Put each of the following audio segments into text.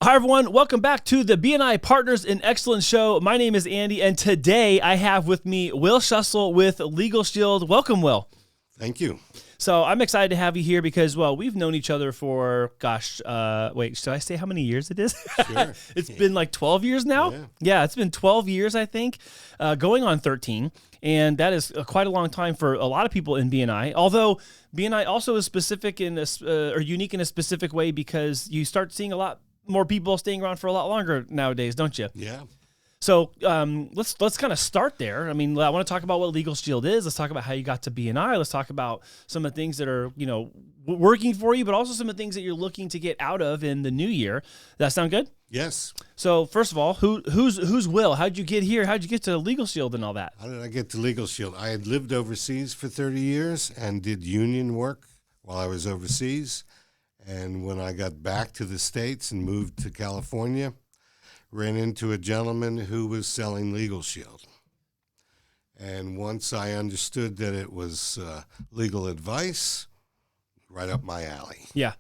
Hi, everyone. Welcome back to the BNI Partners in Excellence show. My name is Andy, and today I have with me Will Schussel with LegalShield. Welcome, Will. Thank you. So I'm excited to have you here because, well, we've known each other for, wait, should I say how many years it is? Sure. It's been like 12 years now? Yeah, it's been 12 years, I think, going on 13. And that is quite a long time for a lot of people in BNI, although BNI also is specific in this, or unique in a specific way because you start seeing a lot more people staying around for a lot longer nowadays, don't you? Yeah. So let's kind of start there. I mean, I want to talk about what LegalShield is. Let's talk about how you got to BNI. Let's talk about some of the things that are, working for you, but also some of the things that you're looking to get out of in the new year. Does that sound good? Yes. So first of all, who's Will? How'd you get here? How'd you get to LegalShield and all that? How did I get to LegalShield? I had lived overseas for 30 years and did union work while I was overseas. And when I got back to the States and moved to California, ran into a gentleman who was selling LegalShield. And once I understood that it was legal advice, right up my alley. Yeah.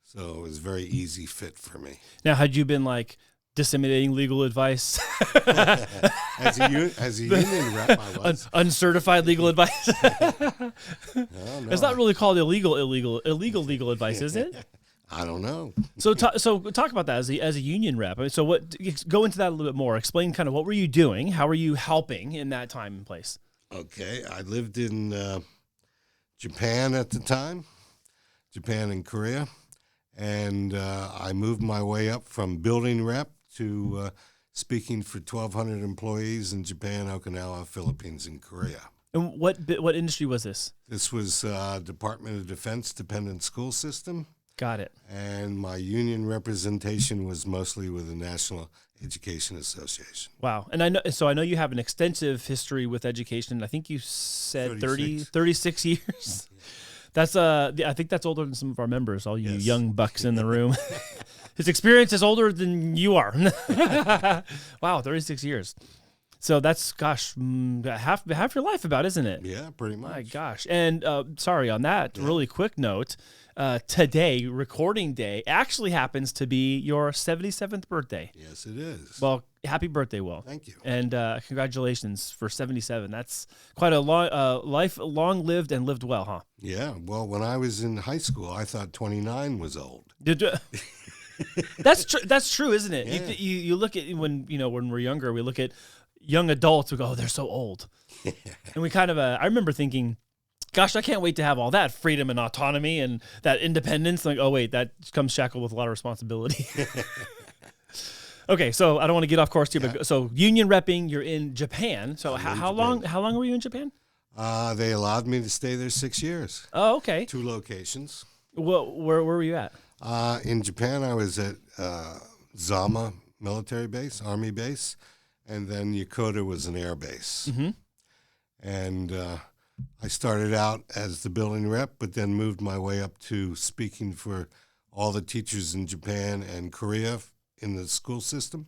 So it was a very easy fit for me. Now, had you been disseminating legal advice? As a union rep, I was. Uncertified legal advice? No. It's not really called illegal legal advice, is it? I don't know. So talk about that as a union rep. I mean, so go into that a little bit more. Explain kind of what were you doing? How were you helping in that time and place? Okay. I lived in Japan at the time, Japan and Korea. And I moved my way up from building rep to speaking for 1,200 employees in Japan, Okinawa, Philippines, and Korea. And what industry was this? This was Department of Defense dependent school system. Got it. And my union representation was mostly with the National Education Association. Wow. And I know you have an extensive history with education. I think you said 36 years. That's I think that's older than some of our members, all you young bucks in the room. His experience is older than you are. Wow, 36 years. So that's, half your life about, isn't it? Yeah, pretty much. My gosh. And sorry, on that really quick note, today, recording day, actually happens to be your 77th birthday. Yes, it is. Well, happy birthday, Will. Thank you. And congratulations for 77. That's quite a life, long-lived and lived well, huh? Yeah. Well, when I was in high school, I thought 29 was old. That's true. That's true, isn't it? Yeah. You look at when we're younger, we look at young adults. We go, oh, they're so old, and we kind of. I remember thinking, gosh, I can't wait to have all that freedom and autonomy and that independence. Like, oh wait, that comes shackled with a lot of responsibility. Okay, so I don't want to get off course here, but so union repping, you're in Japan. So how long were you in Japan? They allowed me to stay there 6 years. Oh, okay. 2 locations. Well, where were you at? In Japan, I was at Zama military base, army base, and then Yokota was an air base. Mm-hmm. And I started out as the building rep, but then moved my way up to speaking for all the teachers in Japan and Korea in the school system.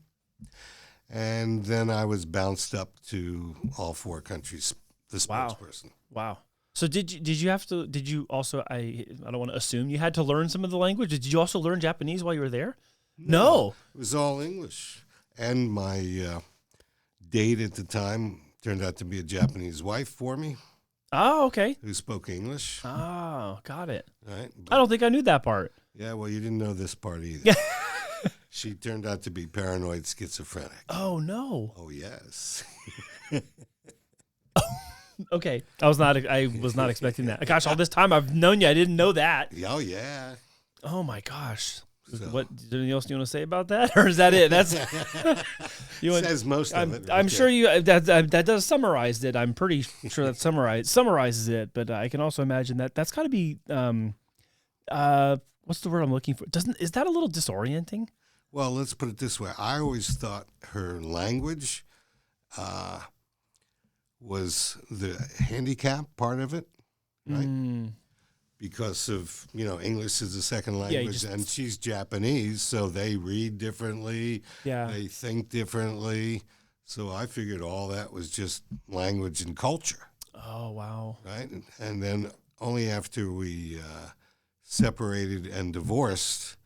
And then I was bounced up to all 4 countries, the spokesperson. Wow. So did you also, I don't want to assume you had to learn some of the language. Did you also learn Japanese while you were there? No. It was all English. And my date at the time turned out to be a Japanese wife for me. Oh, okay. Who spoke English. Oh, got it. Right. I don't think I knew that part. Yeah, well, you didn't know this part either. She turned out to be paranoid schizophrenic. Oh, no. Oh, yes. Okay. I was not expecting that. Gosh, all this time I've known you. I didn't know that. Oh, yeah. Oh, my gosh. So. What, anything else you want to say about that? Or is that it? That's says most of it. I'm sure you that does summarize it. I'm pretty sure that summarizes it. But I can also imagine that's got to be what's the word I'm looking for? Is that a little disorienting? Well, let's put it this way. I always thought her language was the handicap part of it, right? Mm. Because of, English is a second language, and she's Japanese, so they read differently, they think differently. So I figured all that was just language and culture. Oh, wow. Right? And then only after we separated and divorced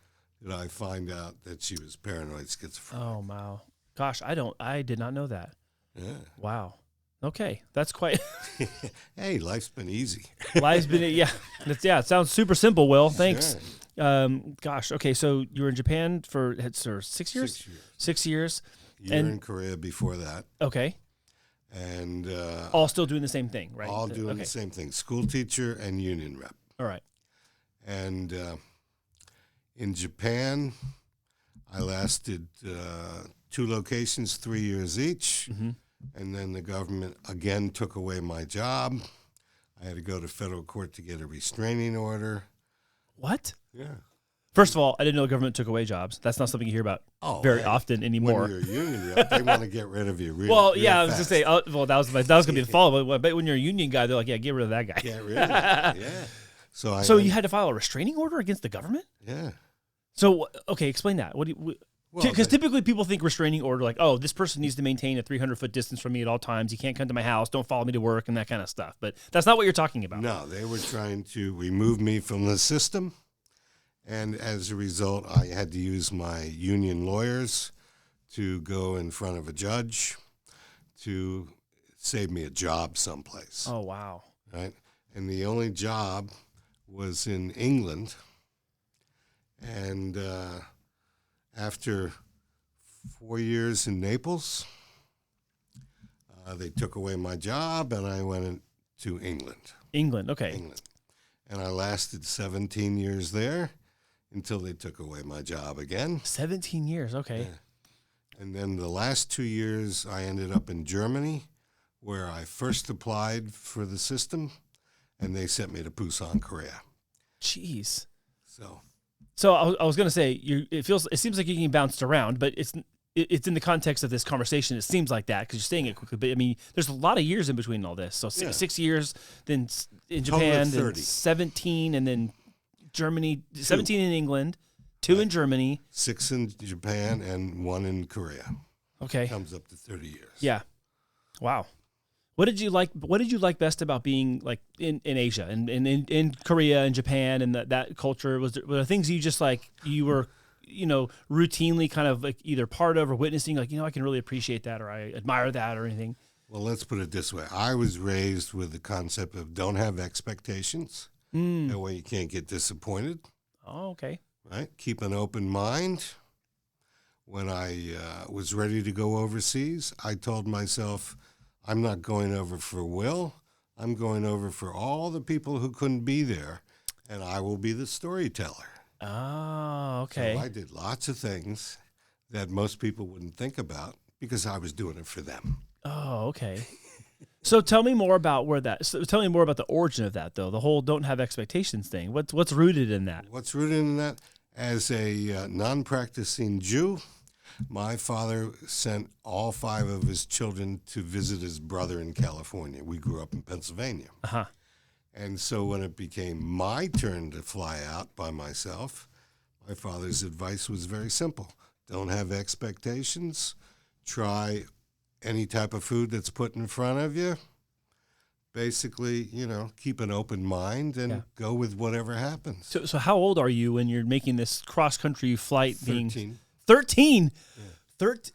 did I find out that she was paranoid schizophrenic. Oh, wow. Gosh, I did not know that. Yeah. Wow. Okay. That's quite, Hey, life's been easy. life's been, yeah. It sounds super simple, Will. Thanks. Sure. Gosh. Okay. So you were in Japan for 6 years? 6 years. 6 years. Year in Korea before that. Okay. And All still doing the same thing, right? all doing the same thing, school teacher and union rep. All right. And in Japan, I lasted 2 locations, 3 years each. Mm-hmm. And then the government again took away my job. I had to go to federal court to get a restraining order. What? Yeah. First of all, I didn't know the government took away jobs. That's not something you hear about very often anymore. When you're a union rep, they want to get rid of you real Well, real yeah, I was fast. going to say, that was going to be the follow-up. But I bet when you're a union guy, they're like, yeah, get rid of that guy. Get rid of you. Yeah. So you had to file a restraining order against the government? Yeah. So, okay, explain that. What do you... Because typically people think restraining order like, oh, this person needs to maintain a 300-foot distance from me at all times. You can't come to my house. Don't follow me to work and that kind of stuff. But that's not what you're talking about. No, they were trying to remove me from the system. And as a result, I had to use my union lawyers to go in front of a judge to save me a job someplace. Oh, wow. Right? And the only job was in England. And after 4 years in Naples, they took away my job, and I went to England. England, okay. England. And I lasted 17 years there until they took away my job again. 17 years, okay. Yeah. And then the last 2 years, I ended up in Germany, where I first applied for the system, and they sent me to Busan, Korea. Jeez. So I was going to say, it seems like you're getting bounced around, but it's in the context of this conversation. It seems like that because you're saying it quickly. But I mean, there's a lot of years in between all this. So 6 years, then in Japan, then 17, and then Germany, 17 in England, 2 in Germany, 6 in Japan, and 1 in Korea. Okay, comes up to 30 years. Yeah, wow. What did you like best about being like in Asia and in Korea and Japan and that culture? Were there things you just like you were, routinely kind of like either part of or witnessing, like, I can really appreciate that or I admire that or anything? Well, let's put it this way. I was raised with the concept of don't have expectations. That way you can't get disappointed. Oh, okay. Right? Keep an open mind. When I was ready to go overseas, I told myself, I'm not going over for Will. I'm going over for all the people who couldn't be there, and I will be the storyteller. Oh, okay. So I did lots of things that most people wouldn't think about because I was doing it for them. Oh, okay. So tell me more about tell me more about the origin of that, though. The whole don't have expectations thing. What's rooted in that? What's rooted in that? As a non-practicing Jew, my father sent all 5 of his children to visit his brother in California. We grew up in Pennsylvania. Uh-huh. And so when it became my turn to fly out by myself, my father's advice was very simple. Don't have expectations. Try any type of food that's put in front of you. Basically, keep an open mind and go with whatever happens. So how old are you when you're making this cross-country flight? 13. 13? Yeah. 13?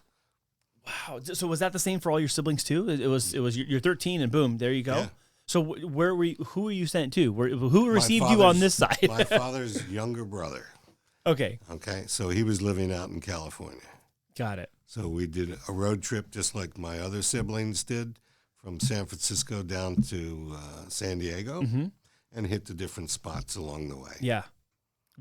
Wow. So was that the same for all your siblings too? It was you're 13 and boom, there you go. Yeah. So who were you sent to? Who received you on this side? My father's younger brother. Okay. Okay. So he was living out in California. Got it. So we did a road trip just like my other siblings did from San Francisco down to San Diego and hit the different spots along the way. Yeah.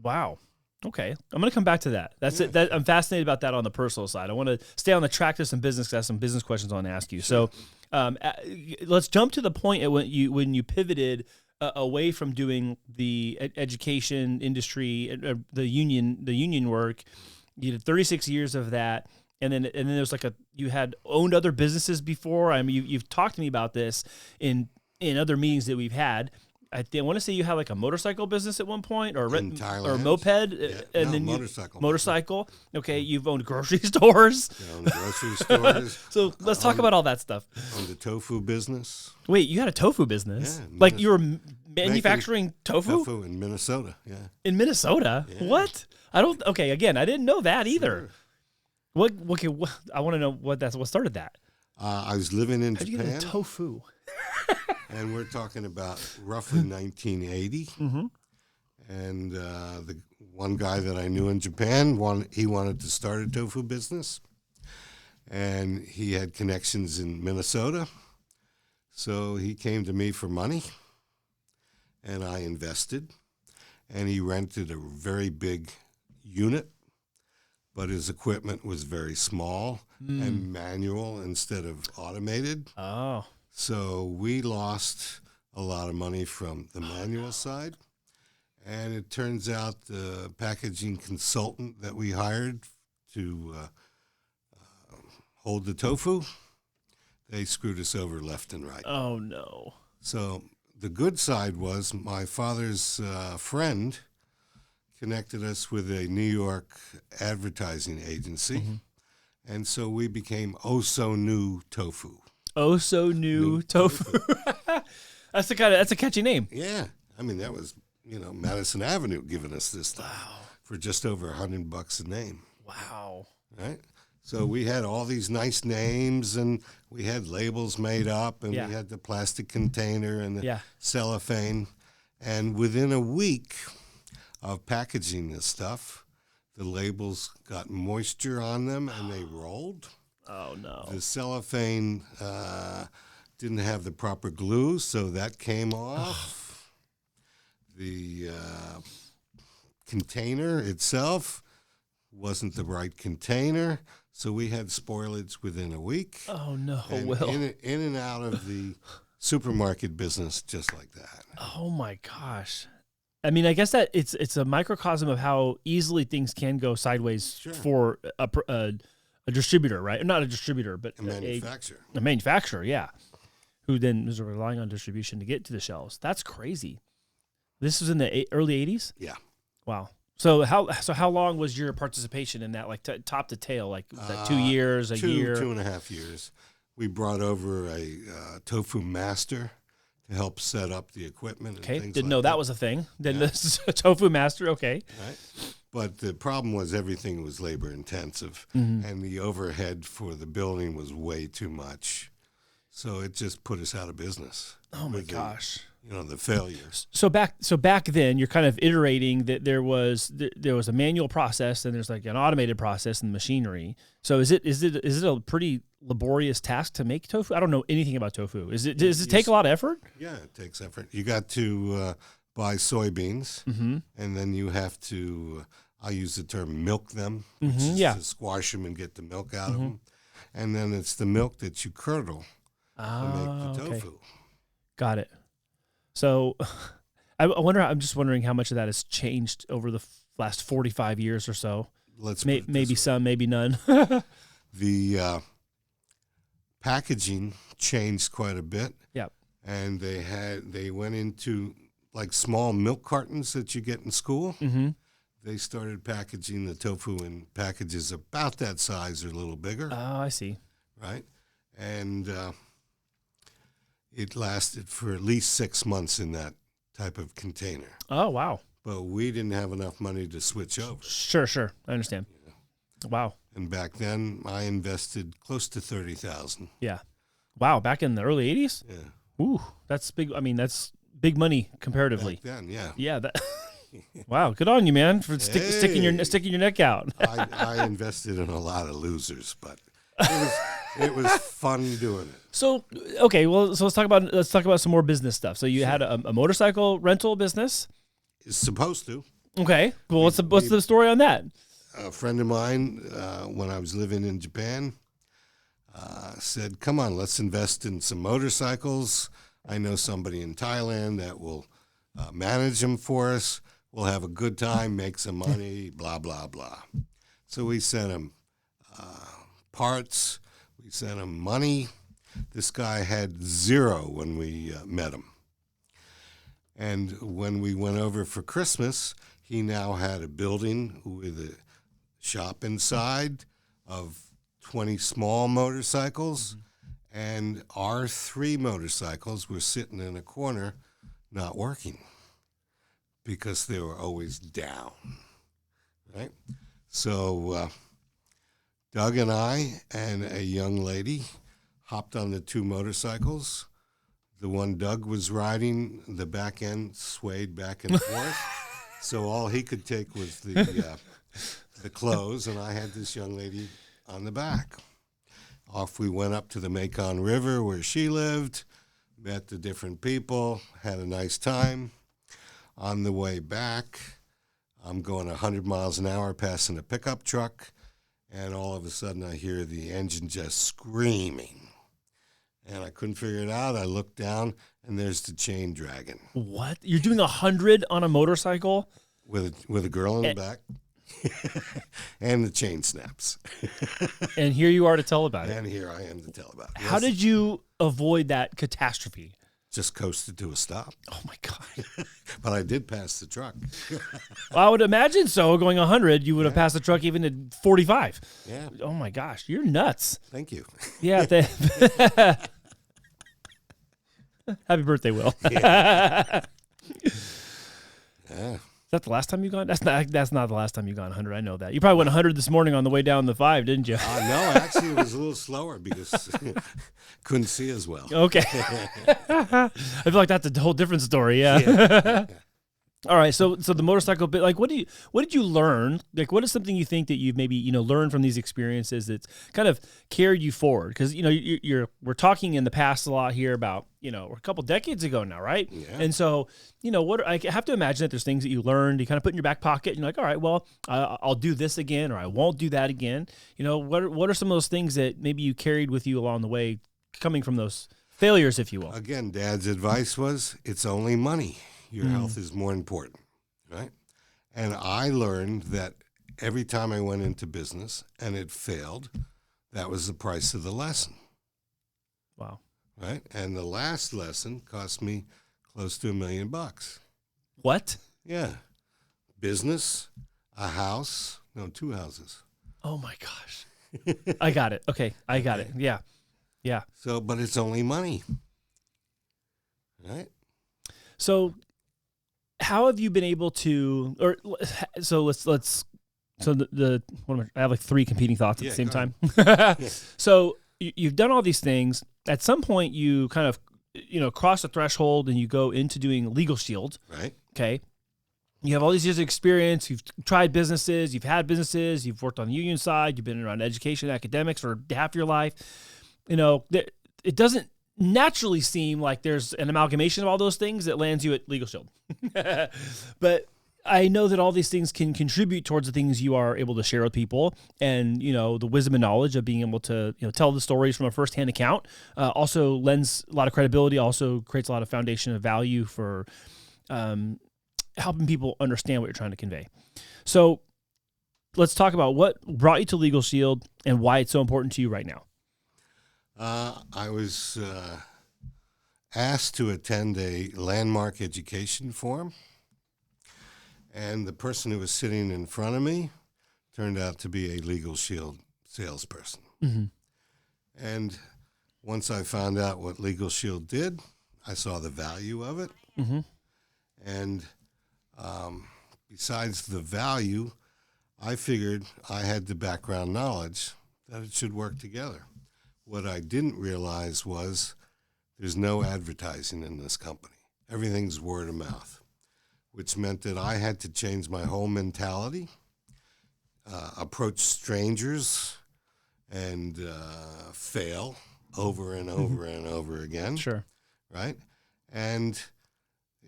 Wow. Okay. I'm going to come back to that. That's it. I'm fascinated about that on the personal side. I want to stay on the track to some business because I have some business questions I want to ask you. Sure. So let's jump to the point at when you pivoted away from doing the education industry, the union work. You did 36 years of that. And then there's you had owned other businesses before. I mean, you've talked to me about this in other meetings that we've had. I want to say you had like a motorcycle business at one point, or in Thailand. or a moped, and then motorcycle. Okay, you've owned grocery stores. Yeah, owned grocery stores. So let's talk about all that stuff. Owned the tofu business. Wait, you had a tofu business? Yeah, like you were Manufacturing tofu? Tofu in Minnesota, yeah. In Minnesota? Yeah. What? Okay, again, I didn't know that either. Sure. What I want to know what started that. I was living in How'd Japan. you get a tofu? And we're talking about roughly 1980. Mm-hmm. And the one guy that I knew in Japan, he wanted to start a tofu business. And he had connections in Minnesota. So he came to me for money. And I invested. And he rented a very big unit. But his equipment was very small and manual instead of automated. Oh. So we lost a lot of money from the manual side. And it turns out the packaging consultant that we hired to hold the tofu, they screwed us over left and right. Oh, no. So the good side was my father's friend connected us with a New York advertising agency. Mm-hmm. And so we became Oh So New Tofu. Oh So New Tofu. That's a catchy name. Yeah. I mean, that was, Madison Avenue giving us this stuff for just over $100 a name. Wow. Right? So we had all these nice names, and we had labels made up, and we had the plastic container and the cellophane. And within a week of packaging this stuff, the labels got moisture on them, and they rolled. Oh, no. The cellophane didn't have the proper glue, so that came off. The container itself wasn't the right container, so we had spoilage within a week. Oh, no. And in and out of the supermarket business just like that. Oh, my gosh. I mean, I guess that it's a microcosm of how easily things can go sideways for a distributor, right? Not a distributor, but a manufacturer. A manufacturer, yeah, who then is relying on distribution to get to the shelves. That's crazy. This was in the early 80s? Yeah. Wow. So how long was your participation in that, like top to tail, like 2 years, a year? 2.5 years. We brought over a tofu master to help set up the equipment. Okay, and didn't know that was a thing. Then this tofu master, okay. Right. But the problem was everything was labor intensive, and the overhead for the building was way too much. So it just put us out of business. Oh my gosh. The failures. So back then, you're kind of iterating that there was a manual process and there's like an automated process in the machinery. So is it a pretty laborious task to make tofu? I don't know anything about tofu. Does it take a lot of effort? Yeah, it takes effort. You got to buy soybeans, and then you have to, I'll use the term milk them, which is to squash them and get the milk out of them. And then it's the milk that you curdle to make the tofu. Okay. Got it. So I'm just wondering how much of that has changed over the last 45 years or so. Maybe some, maybe none. The packaging changed quite a bit. Yep. And they went into like small milk cartons that you get in school. Mm-hmm. They started packaging the tofu in packages about that size or a little bigger. Oh, I see. Right. And it lasted for at least 6 months in that type of container. Oh, wow. But we didn't have enough money to switch over. Sure. I understand. Yeah. Wow. And back then, I invested close to $30,000. Yeah. Wow. Back in the early 80s? Yeah. Ooh, that's big. I mean, that's big money comparatively. Back then, yeah. Yeah. Wow. Good on you, man, for sticking your neck out. I invested in a lot of losers, but it was fun doing it. So okay, well, so let's talk about some more business stuff. So you had a motorcycle rental business. It's supposed to. Okay. Well, what's the story on that? A friend of mine, when I was living in Japan, said, "Come on, let's invest in some motorcycles. I know somebody in Thailand that will manage them for us. We'll have a good time, make some money, blah blah blah." So we sent him parts. We sent him money. This guy had zero when we met him. And when we went over for Christmas, he now had a building with a shop inside of 20 small motorcycles. And our 3 motorcycles were sitting in a corner not working because they were always down, right? So Doug and I and a young lady hopped on the two motorcycles. The one Doug was riding, the back end swayed back and forth. So all he could take was the clothes, and I had this young lady on the back. Off we went up to the Mekong River where she lived, met the different people, had a nice time. On the way back, I'm going 100 miles an hour passing a pickup truck, and all of a sudden I hear the engine just screaming. And I couldn't figure it out. I looked down, and there's the chain dragging. What? You're doing 100 on a motorcycle? With a girl in the back. And the chain snaps. And here you are to tell about it. And here I am to tell about it. How did you avoid that catastrophe? Just coasted to a stop. Oh, my God. But I did pass the truck. Well, I would imagine so. Going 100, you would have passed the truck even at 45. Yeah. Oh, my gosh. You're nuts. Thank you. Yeah. Happy birthday, Will. Yeah. Is that the last time you gone? That's not the last time you gone 100. I know that. You probably went 100 this morning on the way down the 5, didn't you? No, actually, it was a little slower because couldn't see as well. Okay. I feel like that's a whole different story. Yeah. Yeah. All right. So the motorcycle bit, like, what did you learn? Like, what is something you think that you've maybe, learned from these experiences that's kind of carried you forward? Because, we're talking in the past a lot here about, a couple decades ago now, right? Yeah. And so, I have to imagine that there's things that you learned, you kind of put in your back pocket, and you're like, all right, well, I'll do this again, or I won't do that again. What are some of those things that maybe you carried with you along the way, coming from those failures, if you will? Again, Dad's advice was, it's only money. Your health is more important, right? And I learned that every time I went into business and it failed, that was the price of the lesson. Wow. Right? And the last lesson cost me close to $1 million. What? Yeah. Business, a house, no, 2 houses. Oh my gosh. I got it. Okay. I got it. Yeah. Yeah. So, but it's only money. Right? So how have you been able to, so I have like 3 competing thoughts at the same time. So you've done all these things. At some point you kind of, cross the threshold and you go into doing LegalShield. Right. Okay. You have all these years of experience. You've tried businesses. You've had businesses. You've worked on the union side. You've been around education, academics for half your life. It doesn't naturally seem like there's an amalgamation of all those things that lands you at LegalShield. But I know that all these things can contribute towards the things you are able to share with people, and the wisdom and knowledge of being able to tell the stories from a firsthand account also lends a lot of credibility, also creates a lot of foundation of value for helping people understand what you're trying to convey. So let's talk about what brought you to LegalShield and why it's so important to you right now. I was asked to attend a landmark education forum, and the person who was sitting in front of me turned out to be a LegalShield salesperson. Mm-hmm. And once I found out what LegalShield did, I saw the value of it. Mm-hmm. And besides the value, I figured I had the background knowledge that it should work together. What I didn't realize was there's no advertising in this company. Everything's word of mouth, which meant that I had to change my whole mentality, approach strangers, and fail over and over and over again. Sure. Right? And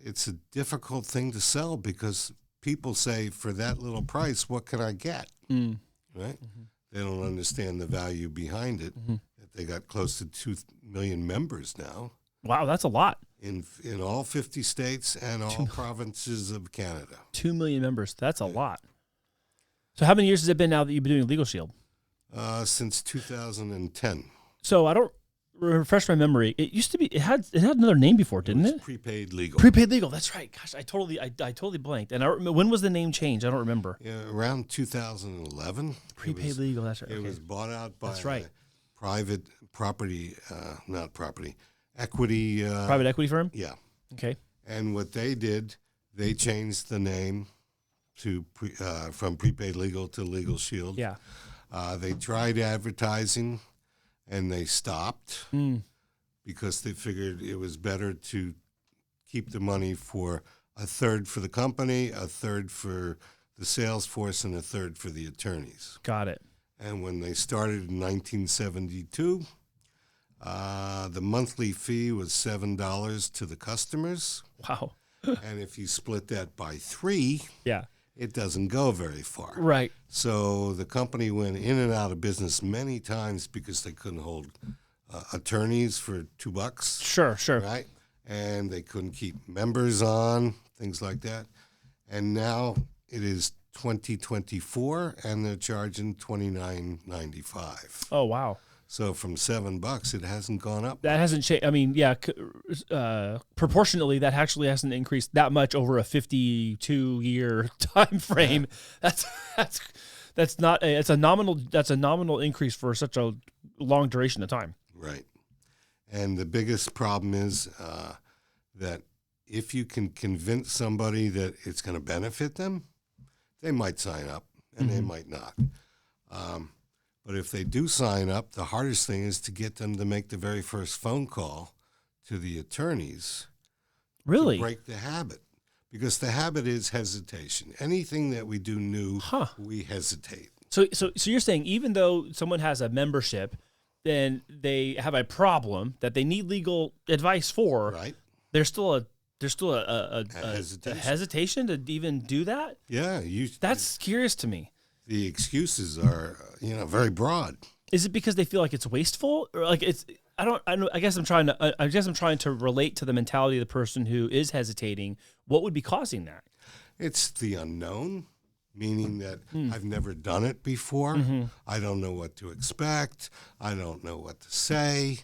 it's a difficult thing to sell because people say, for that little price, what can I get? Right? Mm-hmm. They don't understand the value behind it. Mm-hmm. They got close to 2 million members now. Wow, that's a lot. In all 50 states and all provinces of Canada. 2 million members. That's a lot. So how many years has it been now that you've been doing LegalShield? Since 2010. So I don't refresh my memory. It used to be, it had another name before, didn't it? Prepaid Legal. Prepaid Legal. That's right. Gosh, I totally blanked. And when was the name changed? I don't remember. Yeah, around 2011. Prepaid Legal. That's right. It Okay. was bought out by That's right. private property, not property, equity. Private equity firm? Yeah. Okay. And what they did, they changed the name to from Prepaid Legal to LegalShield. Yeah. They tried advertising, and they stopped because they figured it was better to keep the money for a third for the company, a third for the sales force, and a third for the attorneys. Got it. And when they started in 1972, the monthly fee was $7 to the customers. Wow. And if you split that by 3, Yeah. it doesn't go very far. Right. So the company went in and out of business many times because they couldn't hold attorneys for $2. Sure. Right? And they couldn't keep members on, things like that. And now it is 2024, and they're charging $29.95. Oh, wow. So from $7, it hasn't gone up. That hasn't changed. I mean, yeah, proportionately, that actually hasn't increased that much over a 52-year time frame. Yeah. That's not it's a nominal increase for such a long duration of time. Right. And the biggest problem is that if you can convince somebody that it's going to benefit them, they might sign up, and they might not. But if they do sign up, the hardest thing is to get them to make the very first phone call to the attorneys. Really? To break the habit. Because the habit is hesitation. Anything that we do new, we hesitate. So you're saying even though someone has a membership, then they have a problem that they need legal advice for, right? There's still a hesitation to even do that? Yeah. That's curious to me. The excuses are, very broad. Is it because they feel like it's wasteful, or like it's? I guess I'm trying to relate to the mentality of the person who is hesitating. What would be causing that? It's the unknown, meaning that I've never done it before. I don't know what to expect. I don't know what to say.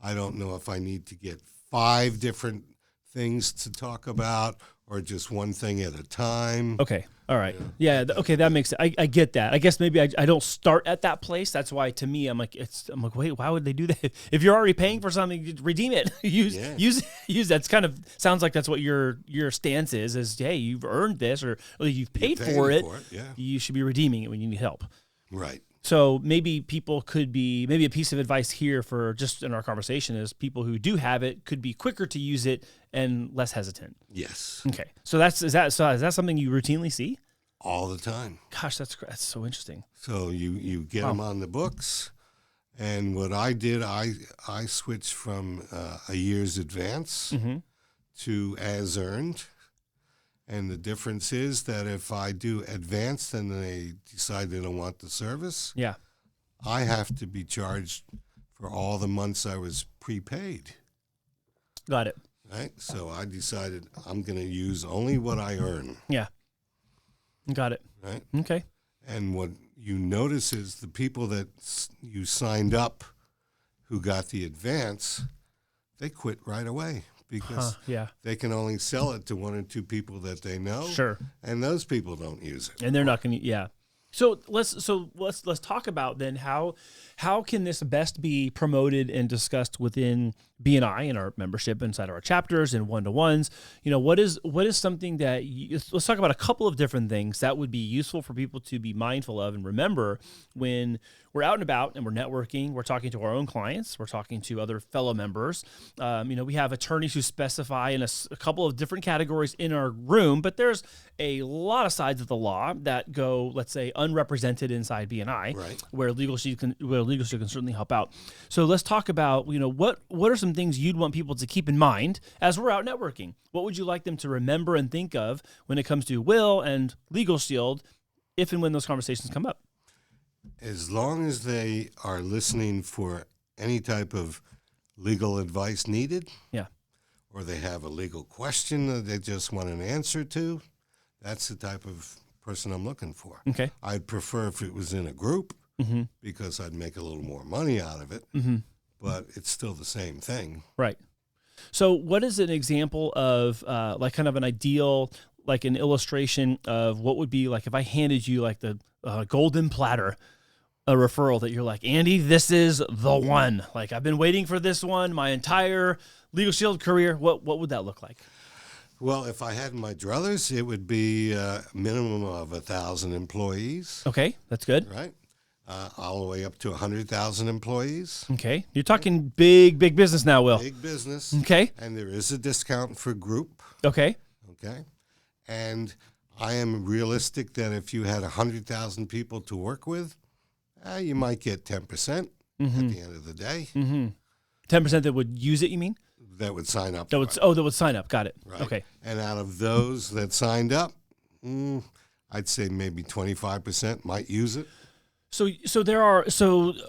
I don't know if I need to get 5 different things to talk about or just one thing at a time. Okay. All right. Yeah. Okay. That makes it. I get that. I guess maybe I don't start at that place. That's why to me, I'm like, wait, why would they do that? If you're already paying for something, redeem it. use that's kind of sounds like that's what your stance is, hey, you've earned this or you've paid for it. Yeah. You should be redeeming it when you need help. Right. So maybe maybe a piece of advice here for just in our conversation is people who do have it could be quicker to use it and less hesitant. Yes. Okay. So is that something you routinely see? All the time. Gosh, that's so interesting. So you get them on the books, and what I did, I switched from a year's advance to as earned. And the difference is that if I do advance and they decide they don't want the service, I have to be charged for all the months I was prepaid. Got it. Right? So I decided I'm going to use only what I earn. Yeah. Got it. Right? Okay. And what you notice is the people that you signed up who got the advance, they quit right away. Because they can only sell it to 1 or 2 people that they know. Sure. And those people don't use it. And they're not going to, So let's talk about then how can this best be promoted and discussed within BNI and our membership inside our chapters and one-to-ones. What is something that let's talk about a couple of different things that would be useful for people to be mindful of and remember when we're out and about and we're networking, we're talking to our own clients, we're talking to other fellow members. We have attorneys who specify in a couple of different categories in our room, but there's a lot of sides of the law that go, let's say, unrepresented inside BNI, right, where LegalShield can certainly help out. So let's talk about, what are some things you'd want people to keep in mind as we're out networking? What would you like them to remember and think of when it comes to Will and LegalShield, if and when those conversations come up? As long as they are listening for any type of legal advice needed, or they have a legal question that they just want an answer to, that's the type of person I'm looking for. Okay. I'd prefer if it was in a group because I'd make a little more money out of it, but it's still the same thing. Right. So what is an example of like kind of an ideal, like an illustration of what would be like if I handed you like the golden platter, a referral that you're like, Andy, this is the one. Like I've been waiting for this one my entire LegalShield career. What would that look like? Well, if I had my druthers, it would be a minimum of 1,000 employees, Okay, that's good. right? All the way up to 100,000 employees. Okay, you're talking big business now, Will. Big business. Okay, And there is a discount for group, okay, okay? And I am realistic that if you had 100,000 people to work with, you might get 10% at the end of the day 10% that would use it. You mean that would sign up. that would? Oh, that would sign up. Got it. Right. Okay. And out of those that signed up, I'd say maybe 25% might use it. So there are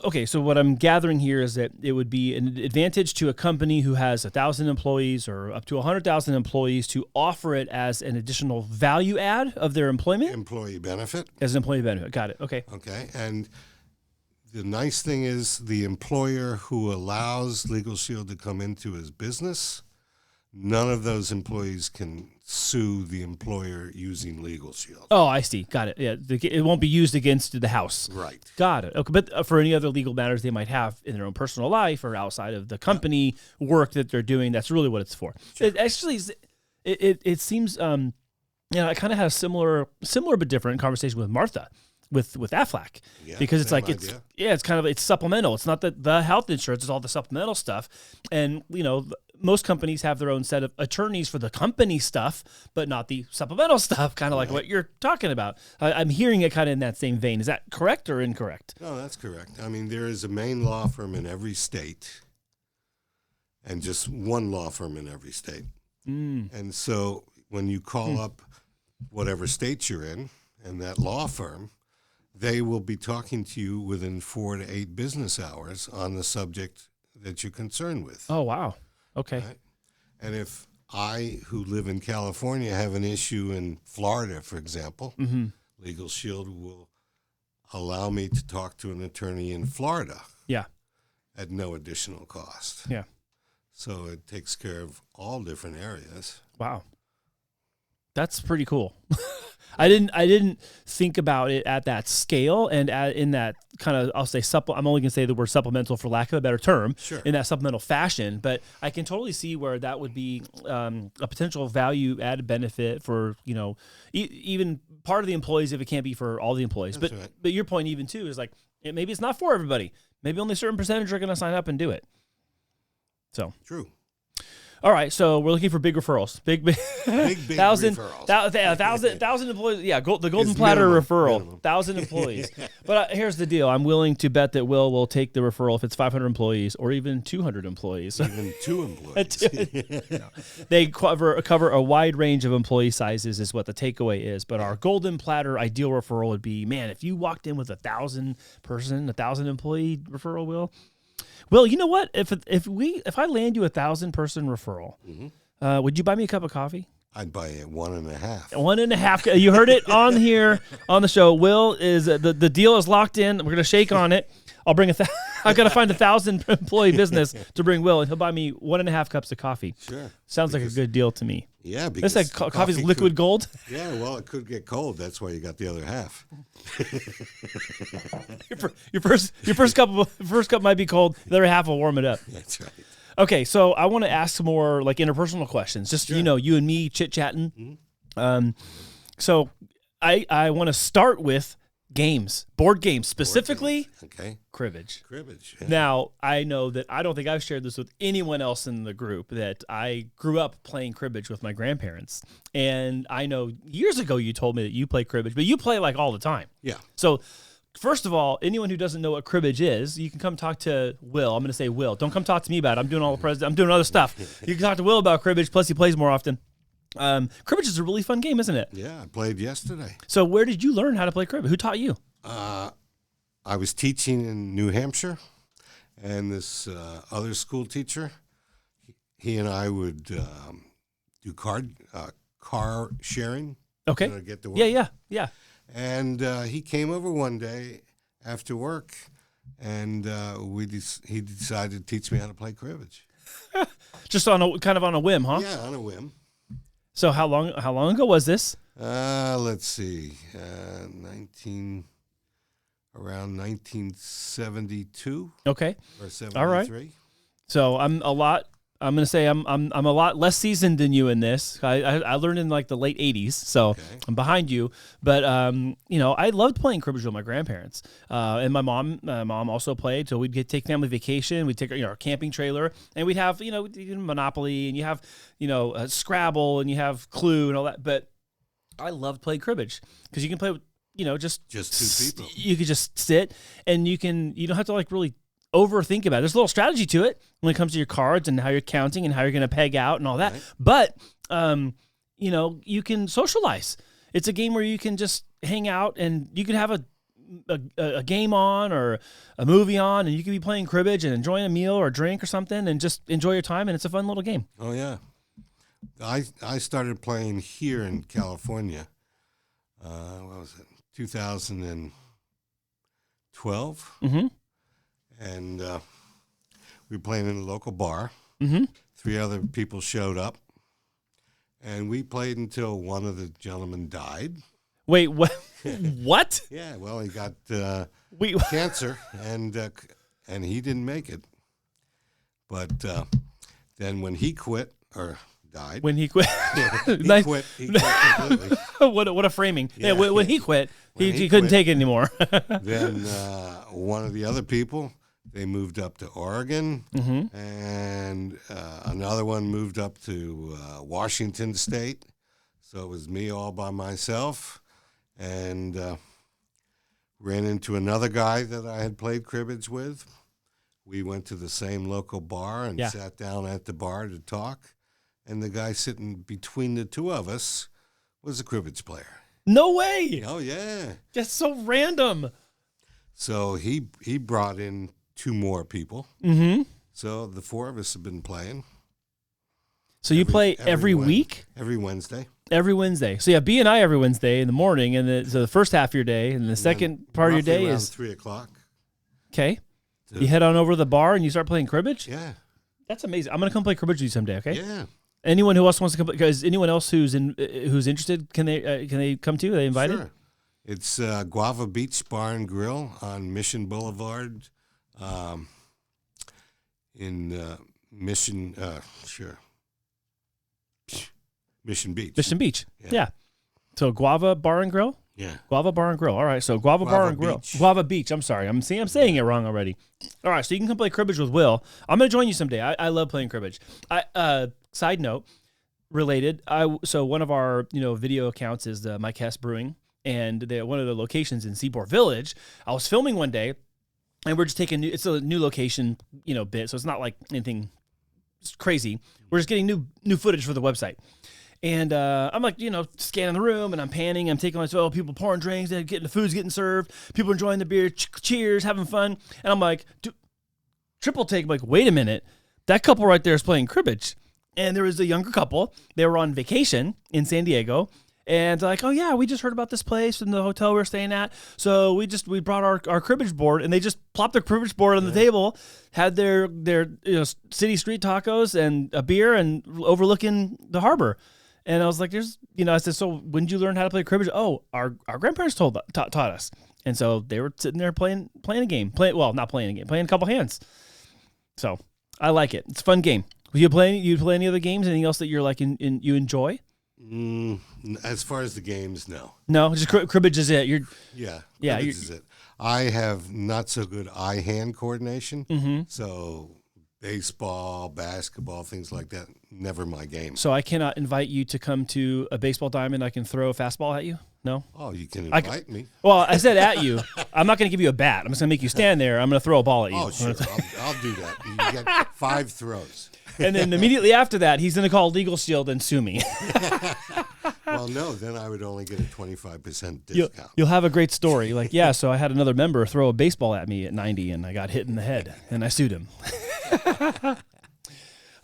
okay. So what I'm gathering here is that it would be an advantage to a company who has 1,000 employees or up to 100,000 employees to offer it as an additional value add of their employment Employee benefit. as an employee benefit. Got it. Okay. Okay. And the nice thing is the employer who allows LegalShield to come into his business, none of those employees can sue the employer using LegalShield. Oh, I see. Got it. Yeah, it won't be used against the house. Right. Got it. Okay, but for any other legal matters they might have in their own personal life or outside of the company work that they're doing, that's really what it's for. Sure. It actually, it seems, I kind of had a similar but different conversation with Martha. With Aflac, Yeah, because it's same like idea. it's kind of it's supplemental. It's not the health insurance; it's all the supplemental stuff. And most companies have their own set of attorneys for the company stuff, but not the supplemental stuff. Kind of like what you're talking about. I'm hearing it kind of in that same vein. Is that correct or incorrect? No, that's correct. I mean, there is a main law firm in every state, and just one law firm in every state. And so when you call up whatever state you're in, and that law firm, they will be talking to you within 4 to 8 business hours on the subject that you're concerned with. Oh wow. Okay. Right? And if I, who live in California, have an issue in Florida, for example, LegalShield will allow me to talk to an attorney in Florida Yeah. at no additional cost. Yeah. So it takes care of all different areas. Wow. That's pretty cool. I didn't think about it at that scale and in that kind of, I'll say I'm only going to say the word supplemental for lack of a better term, Sure. in that supplemental fashion, but I can totally see where that would be a potential value added benefit for, even part of the employees if it can't be for all the employees. That's but right. but your point even too is like, maybe it's not for everybody. Maybe only a certain percentage are going to sign up and do it. So. True. All right, so we're looking for big referrals, big Big thousand, referrals. thousand employees. Yeah, the golden It's platter minimum, referral, minimum. 1,000 employees. But here's the deal: I'm willing to bet that Will take the referral if it's 500 employees or even 200 employees. Even 2 employees. They cover a wide range of employee sizes, is what the takeaway is. But our golden platter ideal referral would be, man, if you walked in with 1,000 employee referral, Will, you know what? If I land you 1,000 person referral, would you buy me a cup of coffee? I'd buy it 1.5. 1.5. You heard it on here on the show. Will is the deal is locked in. We're gonna shake on it. I'll bring I've got to find 1,000 employee business to bring Will, and he'll buy me 1.5 cups of coffee. Sure. Sounds like a good deal to me. Yeah, because It's like coffee's liquid gold. Yeah, well, it could get cold. That's why you got the other half. Your first cup might be cold. The other half will warm it up. That's right. Okay, so I want to ask some more like interpersonal questions. Just you and me chit chatting. So I want to start with board games, specifically Okay. cribbage. Cribbage. Yeah. Now, I know that I don't think I've shared this with anyone else in the group that I grew up playing cribbage with my grandparents. And I know years ago you told me that you play cribbage, but you play like all the time. Yeah. So first of all, anyone who doesn't know what cribbage is, you can come talk to Will. I'm going to say Will. Don't come talk to me about it. I'm doing I'm doing other stuff. You can talk to Will about cribbage, plus he plays more often. Cribbage is a really fun game, isn't it? Yeah, I played yesterday. So where did you learn how to play cribbage? Who taught you? I was teaching in New Hampshire, and this other school teacher, he and I would do car sharing. Okay. Get to work. Yeah. And he came over one day after work, and he decided to teach me how to play cribbage. Just on a whim, huh? Yeah, on a whim. So how long ago was this? Let's see, around 1972 Okay. or 73. All right. So I'm a lot I'm gonna say I'm a lot less seasoned than you in this. I learned in like the late '80s, so I'm behind you. But I loved playing cribbage with my grandparents, and my mom also played. So we'd take family vacation. We'd take our camping trailer, and we'd have Monopoly, and you have Scrabble, and you have Clue, and all that. But I loved playing cribbage because you can play with just two people. You could just sit, and you don't have to like really overthink about it. There's a little strategy to it when it comes to your cards and how you're counting and how you're going to peg out and all that. Right. But, you can socialize. It's a game where you can just hang out and you can have a game on or a movie on, and you can be playing cribbage and enjoying a meal or a drink or something and just enjoy your time. And it's a fun little game. Oh, yeah. I started playing here in California. What was it? 2012. Mm-hmm. And we were playing in a local bar. Mm-hmm. 3 other people showed up. And we played until one of the gentlemen died. Wait, what? What? Yeah, well, he got cancer, and he didn't make it. But then when he quit, or died. When he quit. he quit completely. What a framing. Yeah, when he quit, he couldn't take it anymore. Then one of the other people, they moved up to Oregon, mm-hmm. and another one moved up to Washington State. So it was me all by myself, and ran into another guy that I had played cribbage with. We went to the same local bar and sat down at the bar to talk, and the guy sitting between the two of us was a cribbage player. No way! Oh, yeah. That's so random. So he brought in 2 more people. Mm-hmm. So the 4 of us have been playing. So you play every week? Every Wednesday. Every Wednesday. So BNI every Wednesday in the morning, and so the first half of your day, and the second part of your day is 3 o'clock. Okay. You head on over to the bar and you start playing cribbage? Yeah. That's amazing. I'm gonna come play cribbage with you someday. Okay. Yeah. Anyone who else wants to come? Because anyone else who's interested, can they come too? Are they invited? Sure. It's Guava Beach Bar and Grill on Mission Boulevard, in Mission. Mission Beach. Mission Beach. Yeah. So Guava Bar and Grill. Yeah. Guava Bar and Grill. All right. So Guava Bar and Grill. Guava Beach. I'm sorry. I'm saying it wrong already. All right. So you can come play cribbage with Will. I'm going to join you someday. I love playing cribbage. Side note, related. So one of our video accounts is the Mike Hess Brewing, and one of the locations in Seaport Village. I was filming one day, and we're just taking it's a new location bit, so it's not like anything crazy. We're just getting new footage for the website. And I'm like, scanning the room, and I'm panning. I'm taking myself, people pouring drinks, the food's getting served, people enjoying the beer, cheers, having fun. And I'm like, triple take. I'm like, wait a minute, that couple right there is playing cribbage. And there was a younger couple. They were on vacation in San Diego, and they're like, oh yeah, we just heard about this place in the hotel we were staying at. So we brought our cribbage board, and they just plopped their cribbage board on the table, had their city street tacos and a beer, and overlooking the harbor. And I was like, I said, so when did you learn how to play cribbage? Oh, our grandparents taught us. And so they were sitting there playing a game. Not playing a game, playing a couple hands. So I like it. It's a fun game. You play any other games? Anything else that you're like you enjoy? As far as the games, no. No, just cribbage is it. Cribbage is it. I have not so good eye-hand coordination. Mm-hmm. So baseball, basketball, things like that, never my game. So I cannot invite you to come to a baseball diamond. I can throw a fastball at you? No? Oh, you can invite me. Well, I said at you. I'm not going to give you a bat. I'm just going to make you stand there. I'm going to throw a ball at you. Oh, sure. I'll do that. You get 5 throws. And then immediately after that, he's going to call LegalShield and sue me. Well, no, then I would only get a 25% discount. You'll have a great story. Like, so I had another member throw a baseball at me at 90, and I got hit in the head, and I sued him.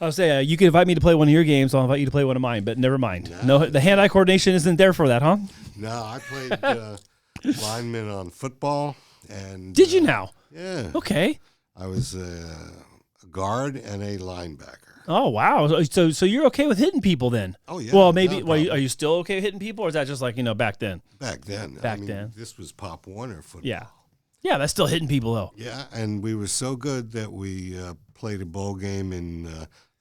I'll say, you can invite me to play one of your games. I'll invite you to play one of mine, but never mind. No, the hand-eye coordination isn't there for that, huh? No, I played lineman on football. And did you now? Yeah. Okay. I was a guard and a linebacker. Oh, wow. So you're okay with hitting people then? Oh, yeah. Well, maybe. Are you still okay with hitting people, or is that just like, back then? Back then. Then. This was Pop Warner football. Yeah. Yeah, that's still hitting people, though. Yeah, and we were so good that we played a bowl game in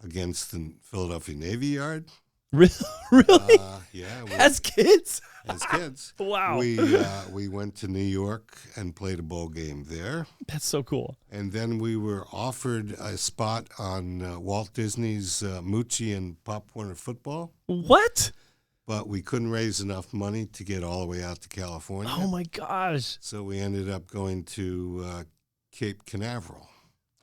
against the Philadelphia Navy Yard. Really? Yeah. As kids? As kids. Wow. We went to New York and played a bowl game there. That's so cool. And then we were offered a spot on Walt Disney's Moochie and Pop Warner football. What? But we couldn't raise enough money to get all the way out to California. Oh, my gosh. So we ended up going to Cape Canaveral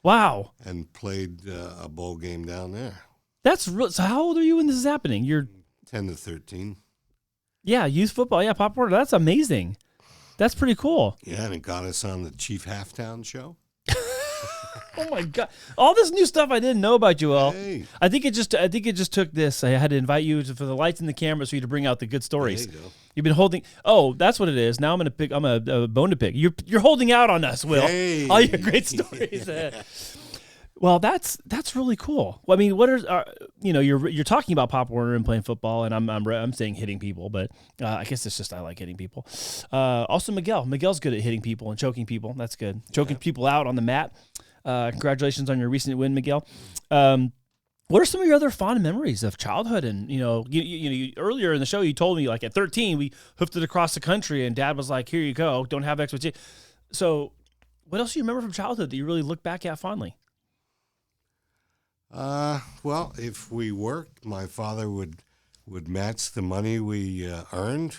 Wow. and played a bowl game down there. That's real. So how old are you when this is happening? You're 10 to 13. Yeah, youth football. Yeah, Pop Warner. That's amazing. That's pretty cool. Yeah, and it got us on the Chief Halftime show. Oh my God! All this new stuff I didn't know about you, Al. Hey. I think it just took this. I had to invite you for the lights and the cameras for you to bring out the good stories. There you go. You've been holding. Oh, that's what it is. Now I'm a bone to pick. You're holding out on us, Will. Hey. All your great stories. Well, that's really cool. Well, I mean, what are you're talking about Pop Warner and playing football, and I'm saying hitting people, but I guess it's just I like hitting people. Also, Miguel's good at hitting people and choking people. That's good. Choking people out on the mat. Congratulations on your recent win, Miguel. What are some of your other fond memories of childhood? And you earlier in the show you told me like at 13 we hoofed it across the country, and Dad was like, "Here you go, don't have expectations." So, what else do you remember from childhood that you really look back at fondly? Well, if we worked, my father would match the money we earned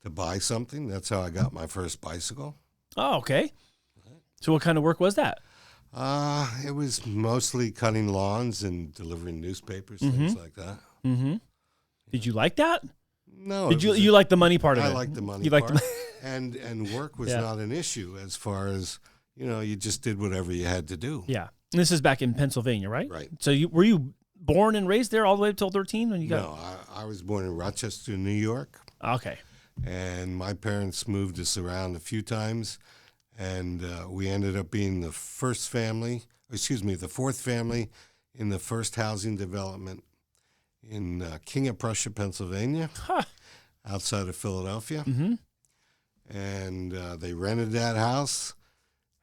to buy something. That's how I got my first bicycle. Oh, okay. So what kind of work was that? It was mostly cutting lawns and delivering newspapers, things like that. Mm-hmm. Did you like that? No. Did you like the money part of it? I liked the money you part. Liked and work was not an issue as far as, you just did whatever you had to do. Yeah. And this is back in Pennsylvania, right? Right. So were you born and raised there all the way until 13 when you got? No, I was born in Rochester, New York. Okay. And my parents moved us around a few times, and we ended up being the fourth family in the first housing development in King of Prussia, Pennsylvania, outside of Philadelphia. Mm-hmm. And they rented that house,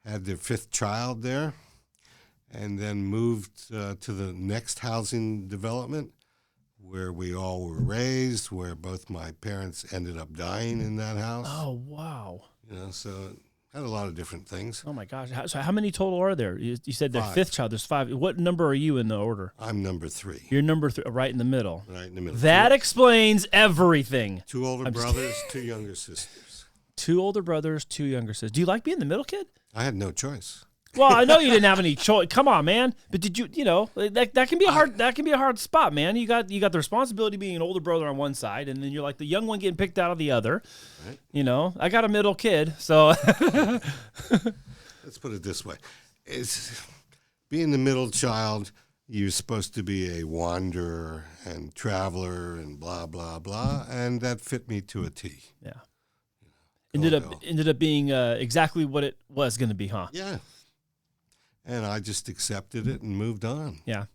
had their fifth child there, and then moved to the next housing development where we all were raised, where both my parents ended up dying in that house. Oh, wow. So it had a lot of different things. Oh, my gosh. So how many total are there? You said their 5. fifth child. There's 5. What number are you in the order? I'm number 3. You're number 3, right in the middle. Right in the middle. That explains everything. 2 older brothers, 2 younger sisters. 2 older brothers, 2 younger sisters. Do you like being the middle kid? I had no choice. Well, I know you didn't have any choice. Come on, man. But did you? That can be a hard spot, man. You got the responsibility of being an older brother on one side, and then you're like the young one getting picked out of the other. Right. I got a middle kid, so let's put it this way: being the middle child, you're supposed to be a wanderer and traveler and blah blah blah, and that fit me to a T. Yeah. Ended up being exactly what it was going to be, huh? Yeah. And I just accepted it and moved on. Yeah.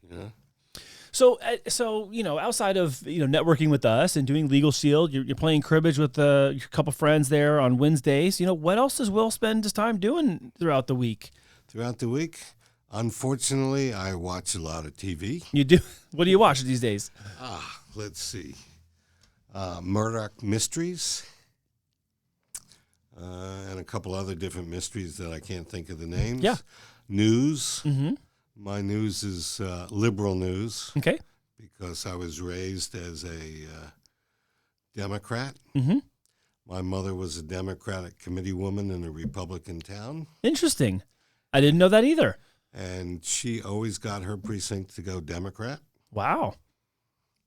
So outside of networking with us and doing LegalShield, you're playing cribbage with a couple friends there on Wednesdays. What else does Will spend his time doing throughout the week? Throughout the week, unfortunately, I watch a lot of TV. You do? What do you watch these days? Let's see, Murdoch Mysteries, and a couple other different mysteries that I can't think of the names. Yeah. News. Mm-hmm. My news is liberal news. Okay. Because I was raised as a Democrat. Mm-hmm. My mother was a Democratic committee woman in a Republican town. Interesting. I didn't know that either. And she always got her precinct to go Democrat. Wow.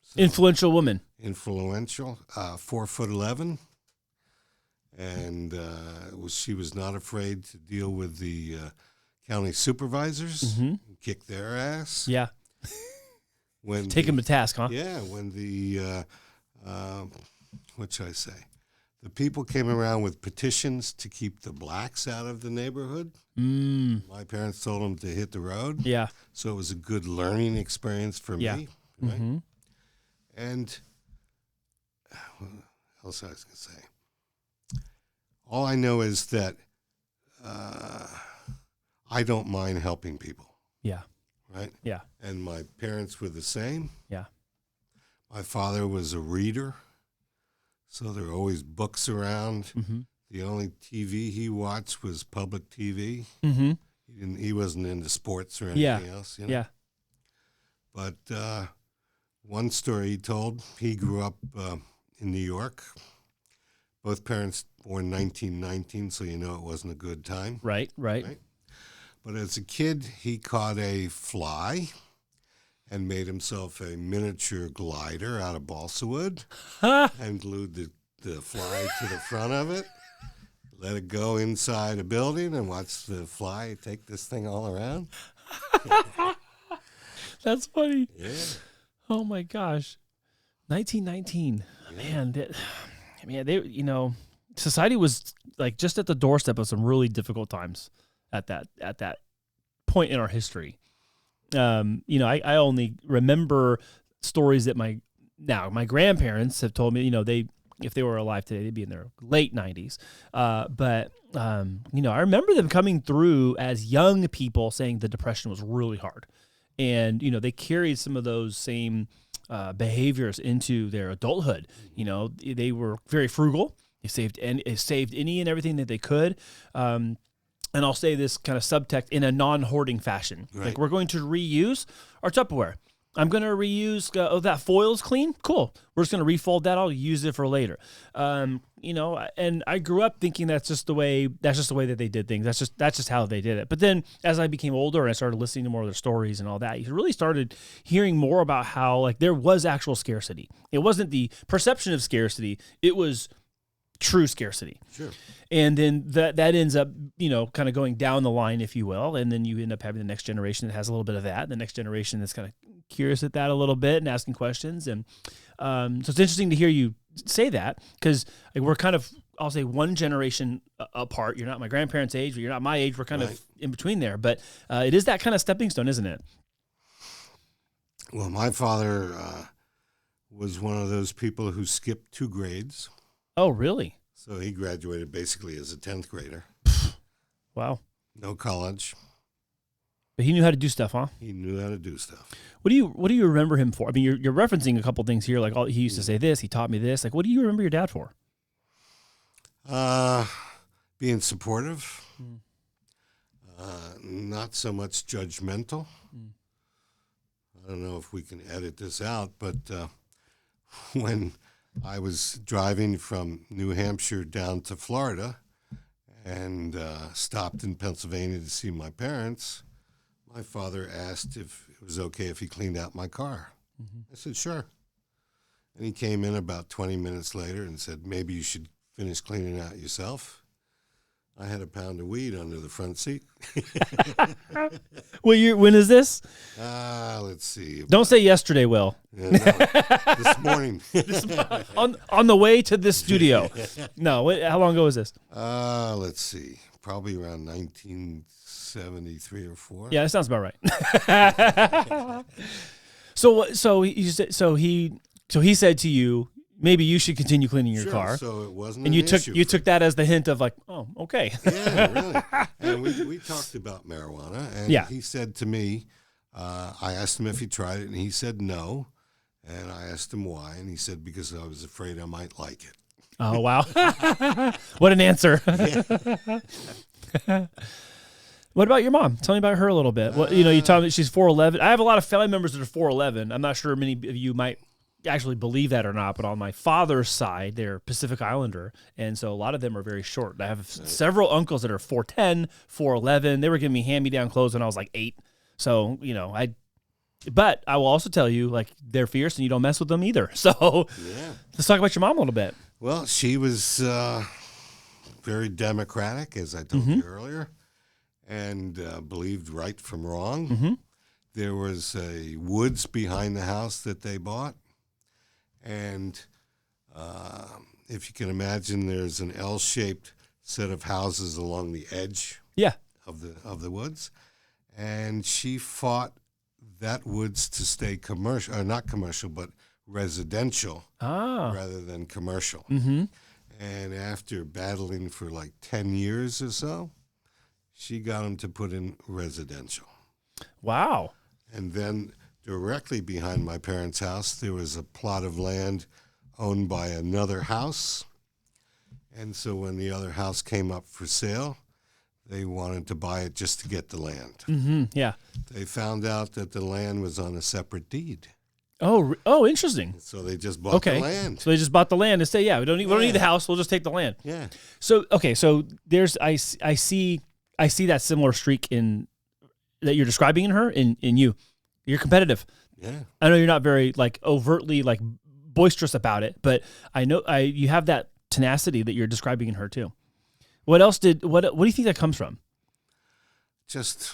So, influential woman. Influential. 4'11". And she was not afraid to deal with the county supervisors, kick their ass. Yeah. Take them to task, huh? Yeah, when the, what should I say? The people came around with petitions to keep the blacks out of the neighborhood. My parents told them to hit the road. Yeah. So it was a good learning experience for me. Right? Mm-hmm. And what else I was going to say? All I know is that I don't mind helping people. Yeah. right? Yeah. And my parents were the same. Yeah. My father was a reader, so there were always books around. Mm-hmm. The only TV he watched was public TV. Mm-hmm. He wasn't into sports or anything else. You know? Yeah. But one story he told, he grew up in New York. Both parents born 1919, so you know it wasn't a good time. Right. But as a kid, he caught a fly and made himself a miniature glider out of balsa wood and glued the fly to the front of it, let it go inside a building, and watch the fly take this thing all around. That's funny. Yeah. Oh my gosh. 1919. Man, they society was like just at the doorstep of some really difficult times at that point in our history. I only remember stories that my grandparents have told me, if they were alive today, they'd be in their late 90s. But I remember them coming through as young people saying the Depression was really hard. And, they carried some of those same behaviors into their adulthood. They were very frugal. They saved any and everything that they could. And I'll say this kind of subtext in a non-hoarding fashion. Right. Like, we're going to reuse our Tupperware. I'm going to reuse, that foil's clean. Cool. We're just going to refold that. I'll use it for later. And I grew up thinking that's just the way that they did things. That's just how they did it. But then as I became older and I started listening to more of their stories and all that, you really started hearing more about how, like, there was actual scarcity. It wasn't the perception of scarcity. It was true scarcity. Sure. And then that ends up, kind of going down the line, if you will. And then you end up having the next generation that has a little bit of that. The next generation that's kind of curious at that a little bit and asking questions. And so it's interesting to hear you say that, because we're kind of, I'll say, one generation apart. You're not my grandparents' age, but you're not my age. We're kind of in between there. But it is that kind of stepping stone, isn't it? Well, my father was one of those people who skipped 2 grades. Oh, really? So he graduated basically as a 10th grader. Wow. No college. But he knew how to do stuff, huh? He knew how to do stuff. What do you remember him for? I mean, you're referencing a couple things here, like he used to say this, he taught me this. Like, what do you remember your dad for? Being supportive. Not so much judgmental. I don't know if we can edit this out, but when I was driving from New Hampshire down to Florida and stopped in Pennsylvania to see my parents, my father asked if it was okay if he cleaned out my car. Mm-hmm. I said, sure. And he came in about 20 minutes later and said, maybe you should finish cleaning out yourself. I had a pound of weed under the front seat. When is this? Let's see. Don't say yesterday, Will. No, this morning. on the way to this studio. No, how long ago was this? Let's see. Probably around 1973 or 4. Yeah, that sounds about right. So he said to you, maybe you should continue cleaning your car. So it wasn't and an you issue took that as the hint of, like, oh, okay. Yeah, really. And we talked about marijuana, and he said to me, I asked him if he tried it, and he said no. And I asked him why, and he said because I was afraid I might like it. Oh, wow. What an answer. What about your mom? Tell me about her a little bit. You told me she's 4'11". I have a lot of family members that are 4'11". I'm not sure many of you might actually believe that or not, but on my father's side, they're Pacific Islander, and so a lot of them are very short. I have several uncles that are 4'10", 4'11". They were giving me hand-me-down clothes when I was like 8. So, but I will also tell you, like, they're fierce and you don't mess with them either. So let's talk about your mom a little bit. Well, she was very democratic, as I told you earlier, and believed right from wrong. Mm-hmm. There was a woods behind the house that they bought. And if you can imagine, there's an L-shaped set of houses along the edge of the woods. And she fought that woods to stay commercial, or not commercial, but residential rather than commercial. Mm-hmm. And after battling for like 10 years or so, she got them to put in residential. Wow. And then directly behind my parents' house, there was a plot of land owned by another house. And so when the other house came up for sale, they wanted to buy it just to get the land. Mm-hmm. Yeah. They found out that the land was on a separate deed. Oh, interesting. So they just bought the land. So they just bought the land and say, we don't need the house. We'll just take the land. Yeah. So there's I see that similar streak that you're describing in her in you. You're competitive. Yeah. I know you're not very like overtly like boisterous about it, but I know you have that tenacity that you're describing in her too. What else what do you think that comes from? Just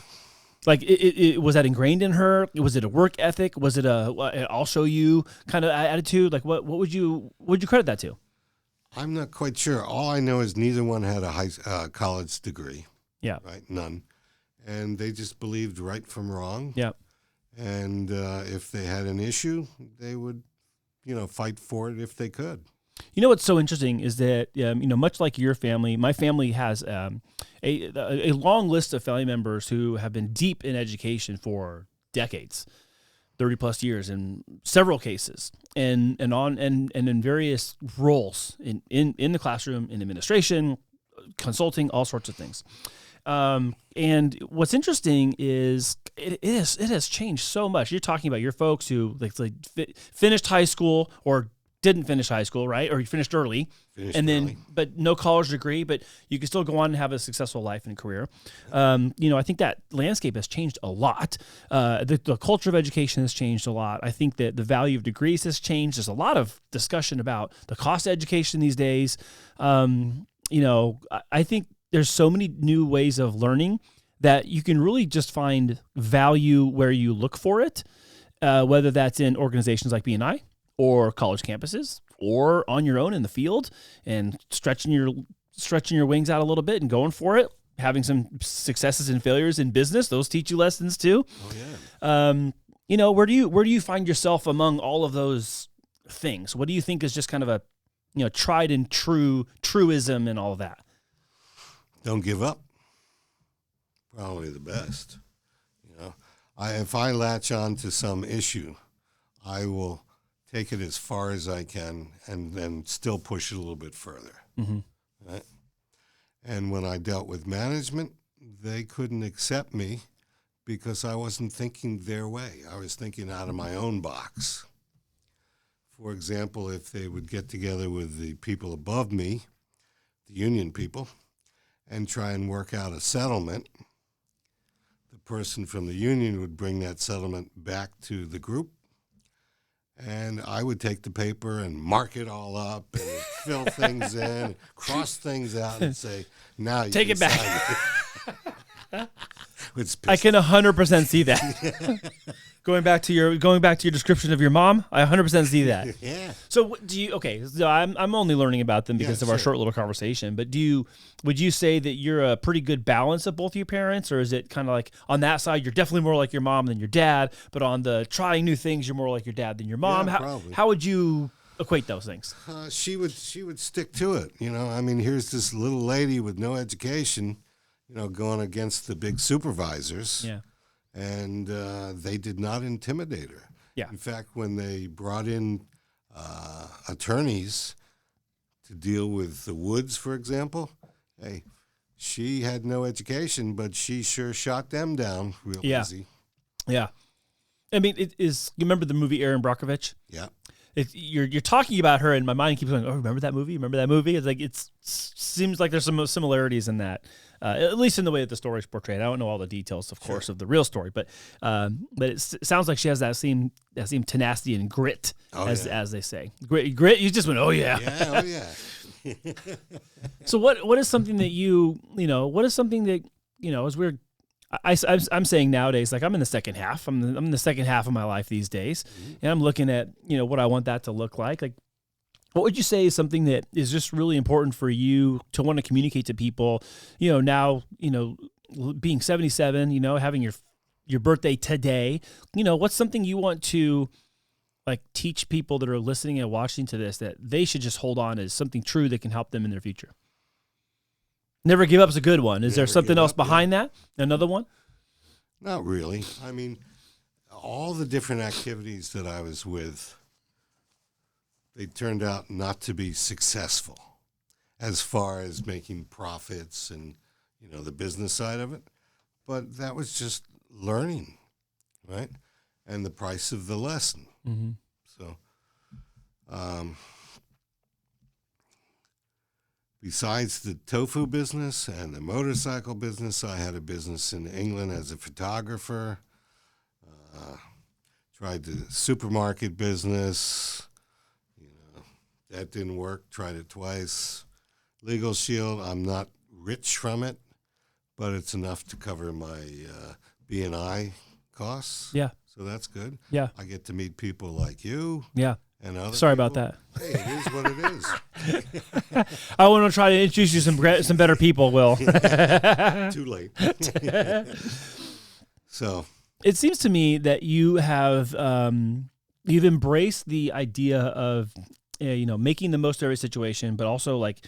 like it was that ingrained in her? Was it a work ethic? Was it a I'll show you kind of attitude? Like what would you credit that to? I'm not quite sure. All I know is neither one had a college degree. Yeah. Right. None. And they just believed right from wrong. Yeah. And if they had an issue, they would, fight for it if they could. You know what's so interesting is that much like your family, my family has a long list of family members who have been deep in education for decades, 30 plus years in several cases, and in various roles in the classroom, in administration, consulting, all sorts of things. And what's interesting is it has changed so much. You're talking about your folks who finished high school or didn't finish high school, right? Or you finished early, but no college degree, but you can still go on and have a successful life and career. I think that landscape has changed a lot. The culture of education has changed a lot. I think that the value of degrees has changed. There's a lot of discussion about the cost of education these days. I think there's so many new ways of learning that you can really just find value where you look for it, whether that's in organizations like BNI or college campuses or on your own in the field and stretching your wings out a little bit and going for it, having some successes and failures in business. Those teach you lessons too. Oh, yeah. Where do you find yourself among all of those things? What do you think is just kind of a, tried and truism and all of that? Don't give up. Probably the best. If I latch on to some issue, I will take it as far as I can and then still push it a little bit further. Mm-hmm. Right? And when I dealt with management, they couldn't accept me because I wasn't thinking their way. I was thinking out of my own box. For example, if they would get together with the people above me, the union people, and try and work out a settlement, the person from the union would bring that settlement back to the group, and I would take the paper and mark it all up and fill things in, cross things out, and say, now you take can it back. sign it. I can 100% see that. Going back to your description of your mom, I 100% see that. Yeah. So do you? Okay, so I'm only learning about them because of our short little conversation. But would you say that you're a pretty good balance of both of your parents, or is it kind of like on that side you're definitely more like your mom than your dad, but on the trying new things you're more like your dad than your mom? Yeah, probably. How would you equate those things? She would stick to it. Here's this little lady with no education, going against the big supervisors. Yeah. And they did not intimidate her. Yeah. In fact, when they brought in attorneys to deal with the Woods, for example, hey, she had no education, but she sure shot them down real easy. Yeah. I mean, you remember the movie Erin Brockovich? Yeah. You're talking about her, and my mind keeps going, oh, remember that movie? Remember that movie? It's like seems like there's some similarities in that. At least in the way that the story is portrayed. I don't know all the details, of course, of the real story, but it sounds like she has that same tenacity and grit, as they say. Grit. You just went, oh yeah. Yeah, oh yeah. So what is something that as we're, I'm saying nowadays, like I'm in the second half. I'm in the second half of my life these days, and I'm looking at what I want that to look like. Like, what would you say is something that is just really important for you to want to communicate to people? Now, being 77, having your birthday today, what's something you want to like teach people that are listening and watching to this that they should just hold on as something true that can help them in their future? Never give up is a good one. Is there something else behind that? Another one? Not really. all the different activities that I was with, they turned out not to be successful as far as making profits and, the business side of it. But that was just learning, right? And the price of the lesson. Mm-hmm. So, besides the tofu business and the motorcycle business, I had a business in England as a photographer. Tried the supermarket business. That didn't work. Tried it twice. LegalShield, I'm not rich from it, but it's enough to cover my BNI costs. Yeah. So that's good. Yeah. I get to meet people like you. Yeah. And other Sorry people. about that. Hey, it is what it is. I want to try to introduce you some better people, Will. Too late. So it seems to me that you have you've embraced the idea of making the most of every situation, but also like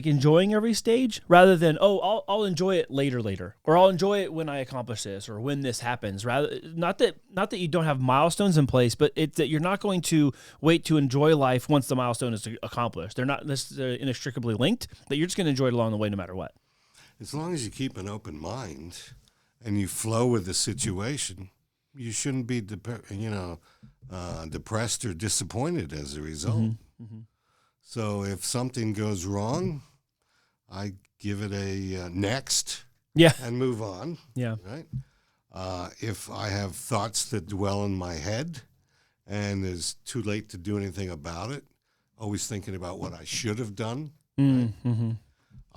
enjoying every stage rather than I'll enjoy it later, or I'll enjoy it when I accomplish this or when this happens. Rather, not that you don't have milestones in place, but it's that you're not going to wait to enjoy life once the milestone is accomplished. They're not necessarily inextricably linked. That you're just going to enjoy it along the way, no matter what. As long as you keep an open mind and you flow with the situation, you shouldn't be depressed or disappointed as a result. Mm-hmm. Mm-hmm. So if something goes wrong, I give it a next and move on. Yeah. Right. If I have thoughts that dwell in my head and it's too late to do anything about it, always thinking about what I should have done. Mm-hmm. Right?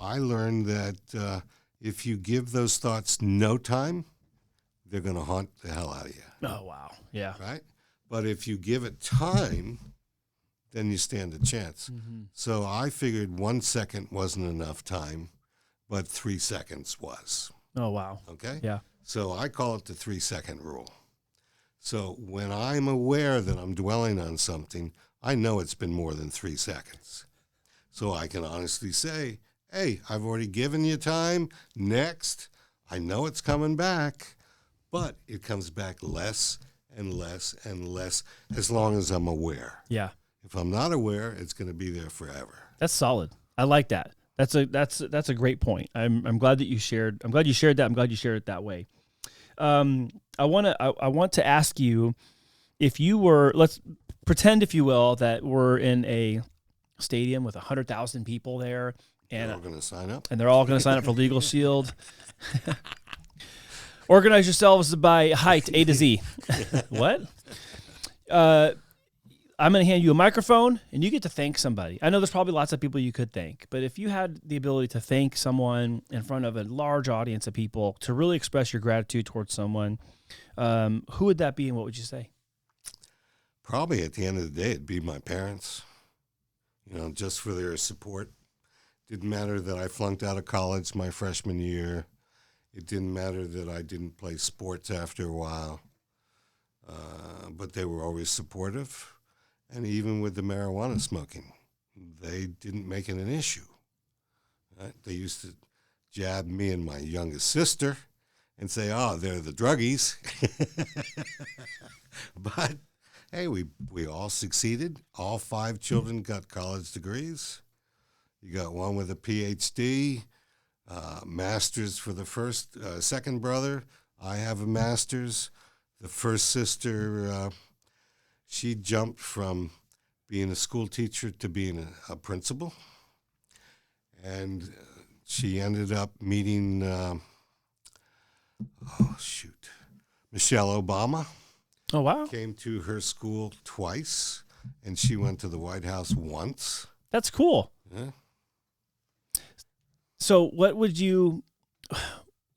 I learned that if you give those thoughts no time, they're going to haunt the hell out of you. Oh, wow. Yeah. Right? But if you give it time, then you stand a chance. Mm-hmm. So I figured 1 second wasn't enough time, but 3 seconds was. Oh, wow. Okay? Yeah. So I call it the 3-second rule. So when I'm aware that I'm dwelling on something, I know it's been more than 3 seconds. So I can honestly say, hey, I've already given you time. Next. I know it's coming back, but it comes back less and less and less as long as I'm aware. Yeah. If I'm not aware, it's going to be there forever. That's solid. I like that. That's a great point. I'm glad that you shared. I'm glad you shared that. I'm glad you shared it that way. I want to ask you, if you were, let's pretend, if you will, that we're in a stadium with 100,000 people there, and They're all going to sign up. And they're all going to sign up for LegalShield. Organize yourselves by height, A to Z. What? I'm going to hand you a microphone, and you get to thank somebody. I know there's probably lots of people you could thank, but if you had the ability to thank someone in front of a large audience of people, to really express your gratitude towards someone, who would that be, and what would you say? Probably at the end of the day, it'd be my parents, just for their support. Didn't matter that I flunked out of college my freshman year. It didn't matter that I didn't play sports after a while, but they were always supportive. And even with the marijuana smoking, they didn't make it an issue. Right? They used to jab me and my youngest sister and say, oh, they're the druggies. But, hey, we all succeeded. All 5 children got college degrees. You got one with a PhD, master's for the second brother. I have a master's. The first sister, she jumped from being a school teacher to being a principal. And she ended up meeting, Michelle Obama. Oh, wow. Came to her school twice, and she went to the White House once. That's cool. Yeah. So what would you...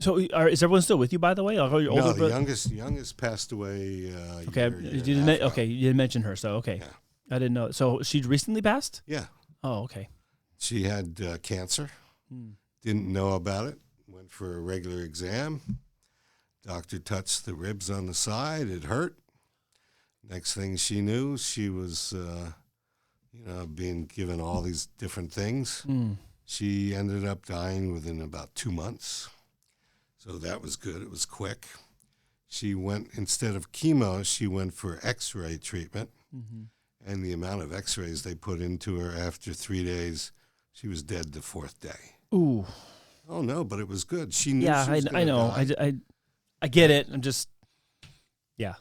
So is everyone still with you, by the way? No, the youngest passed away. Okay, you didn't mention her, so okay. Yeah. I didn't know. So she recently passed? Yeah. Oh, okay. She had cancer. Didn't know about it. Went for a regular exam. Doctor touched the ribs on the side. It hurt. Next thing she knew, she was, being given all these different things. She ended up dying within about 2 months. So that was good. It was quick. she went, instead of chemo, she went for X-ray treatment. Mm-hmm. And the amount of X-rays they put into her after 3 days, she was dead the 4th day. Ooh. Oh no, but it was good. She knew. Yeah, she was I know. die. I get it. I'm just, yeah.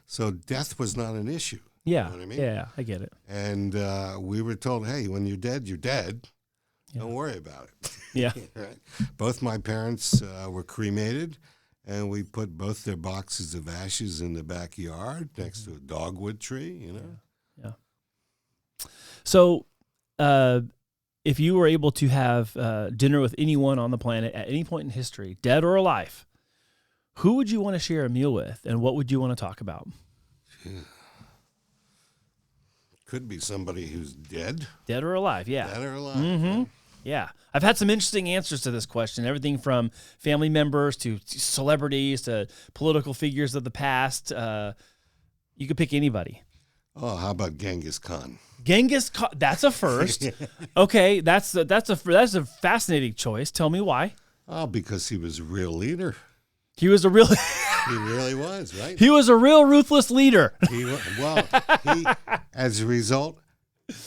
So death was not an issue. Yeah. You know what I mean? Yeah, I get it. And we were told, hey, when you're dead, you're dead. Yeah. Don't worry about it. Yeah. Right? Both my parents were cremated, and we put both their boxes of ashes in the backyard next to a dogwood tree, you know? Yeah. So, if you were able to have dinner with anyone on the planet at any point in history, dead or alive, who would you want to share a meal with, and what would you want to talk about? Yeah. Could be somebody who's dead. Dead or alive, yeah. Dead or alive. Mm-hmm. Yeah. I've had some interesting answers to this question, everything from family members to celebrities to political figures of the past. You could pick anybody. Oh, how about Genghis Khan? Genghis Khan, that's a first. Okay, that's a fascinating choice. Tell me why. Oh, because he was a real leader. He was a real He really was, right? He was a real ruthless leader. As a result,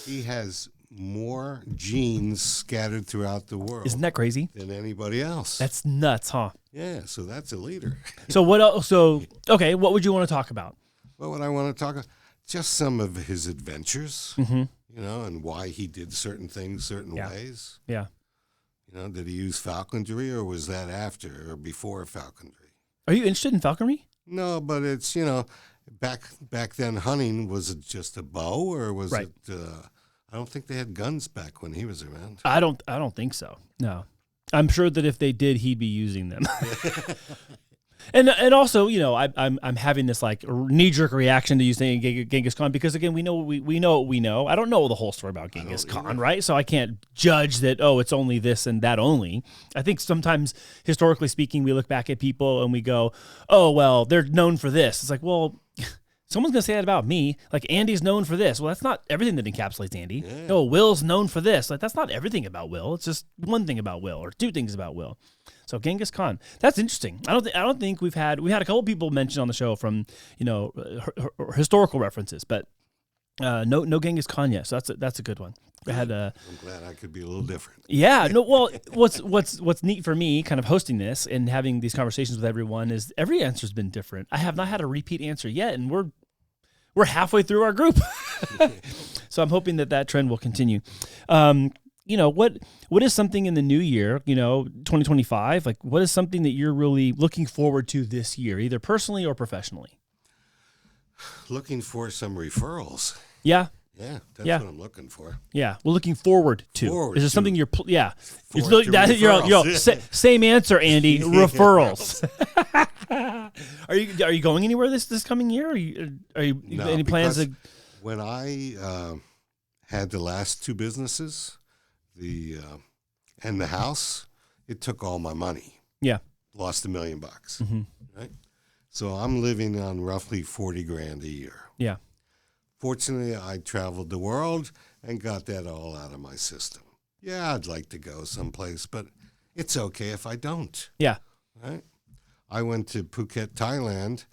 he has more genes scattered throughout the world. Isn't that crazy? Than anybody else. That's nuts, huh? Yeah, so that's a leader. So what else? So, okay, what would you want to talk about? What would I want to talk about? Just some of his adventures, Mm-hmm. you know, and why he did certain things certain ways. Yeah. You know, did he use falconry, or was that after or before falconry? Are you interested in falconry? No, but it's, you know, back then hunting, was it just a bow, or was Right. it I don't think they had guns back when he was around. I don't think so. No. I'm sure that if they did, he'd be using them. And also, you know, I'm having this like knee-jerk reaction to you saying Genghis Khan because again, we know what we know. I don't know the whole story about Genghis Khan, right? So I can't judge that. Oh, it's only this and that only. I think sometimes, historically speaking, we look back at people and we go, oh well, they're known for this. It's like, well, someone's gonna say that about me. Like Andy's known for this. Well, that's not everything that encapsulates Andy. Yeah. No, Will's known for this. Like that's not everything about Will. It's just one thing about Will or two things about Will. So Genghis Khan, that's interesting. I don't think we had a couple people mentioned on the show from, you know, historical references, but no Genghis Khan yet. So that's a good one. I'm glad I could be a little different. Yeah. No. Well, what's neat for me, kind of hosting this and having these conversations with everyone, is every answer's been different. I have not had a repeat answer yet, and we're halfway through our group. So I'm hoping that trend will continue. You know, what is something in the new year, you know, 2025, like what is something that you're really looking forward to this year, either personally or professionally? Looking for some referrals. Yeah. Yeah, that's what I'm looking for. Yeah, we're looking forward to. Is there something you're? Same answer, Andy. Referrals. Are you going anywhere this coming year? Are you No, any plans to? When I had the last two businesses, and the house, it took all my money. Yeah, lost $1 million bucks. Mm-hmm. Right, so I'm living on roughly $40,000 a year. Yeah. Fortunately, I traveled the world and got that all out of my system. Yeah, I'd like to go someplace, but it's okay if I don't. Yeah. Right? I went to Phuket, Thailand,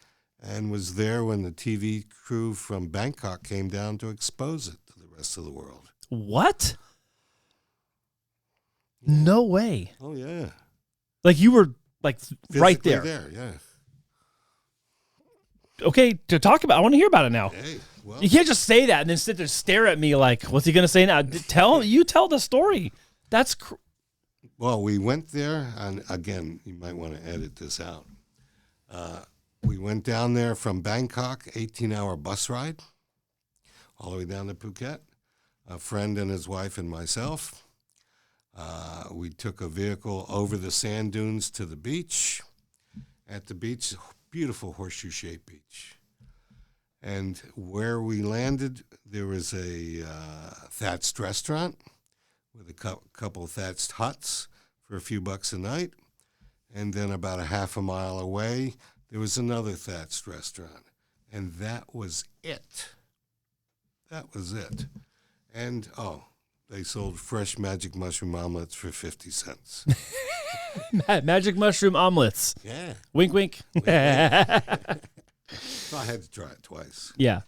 and was there when the TV crew from Bangkok came down to expose it to the rest of the world. What? Yeah. No way. Oh, yeah. Like you were like physically right there. Yeah. Okay, to talk about, I want to hear about it now. Hey, well, you can't just say that and then sit there and stare at me like, what's he going to say now? Tell the story. That's well, we went there, and again, you might want to edit this out. We went down there from Bangkok, 18-hour bus ride, all the way down to Phuket. A friend and his wife and myself. We took a vehicle over the sand dunes to the beach. At the beach, beautiful horseshoe-shaped beach. And where we landed, there was a thatched restaurant with a couple of thatched huts for a few bucks a night. And then about a half a mile away, there was another thatched restaurant. And that was it. That was it. And, they sold fresh magic mushroom omelets for 50 cents. Magic mushroom omelets. Yeah. Wink, wink. So I had to try it twice. Yeah.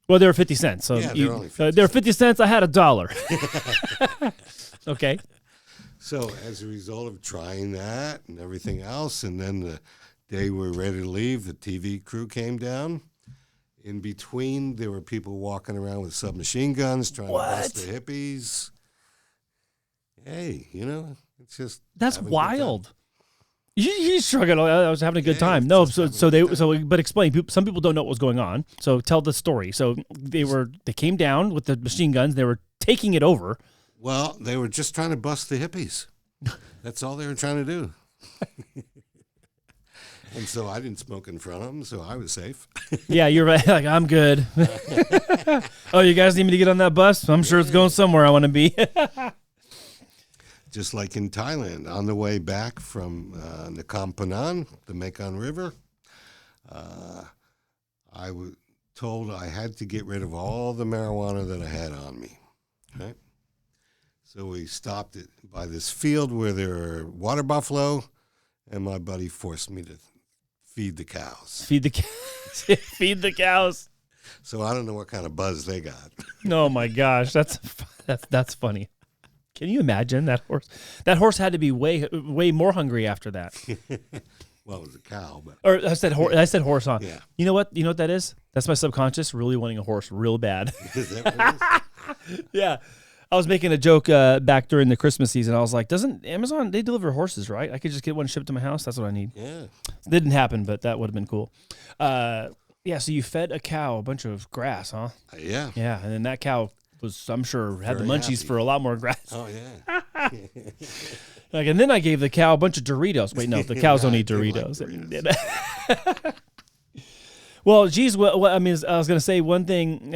Well, they were 50 cents. So Yeah, they're only 50 they were 50 cents. I had $1. Okay. So as a result of trying that and everything else, and then the day we were ready to leave, the TV crew came down. In between, there were people walking around with submachine guns trying to bust the hippies. Hey, it's just That's having a good time. wild. You struggled. I was having a good time. No, but explain. Some people don't know what was going on. So tell the story. So they came down with the machine guns. They were taking it over. Well, they were just trying to bust the hippies. That's all they were trying to do. And so I didn't smoke in front of them, so I was safe. Yeah, you're right. Like, I'm good. Oh, you guys need me to get on that bus? I'm sure it's going somewhere I want to be. Just like in Thailand, on the way back from Nakhon Phanom, the Mekong River, I was told I had to get rid of all the marijuana that I had on me. Right? So we stopped by this field where there were water buffalo, and my buddy forced me to feed the cows. Feed the cows. So I don't know what kind of buzz they got. Oh my gosh, that's funny. Can you imagine that horse? That horse had to be way more hungry after that. Well, it was a cow, but Or I said horse, huh? Yeah. You know what? You know what that is? That's my subconscious really wanting a horse real bad. is that what it is? Yeah. I was making a joke back during the Christmas season. I was like, doesn't Amazon, they deliver horses, right? I could just get one shipped to my house. That's what I need. Yeah. It didn't happen, but that would have been cool. Yeah, so you fed a cow a bunch of grass, huh? Yeah. Yeah, and then that cow was, I'm sure, had the Very munchies happy. for a lot more grass. Oh, yeah. Like, and then I gave the cow a bunch of Doritos. Wait, no, the cows don't eat They like Doritos. Well, geez, I mean, I was going to say one thing,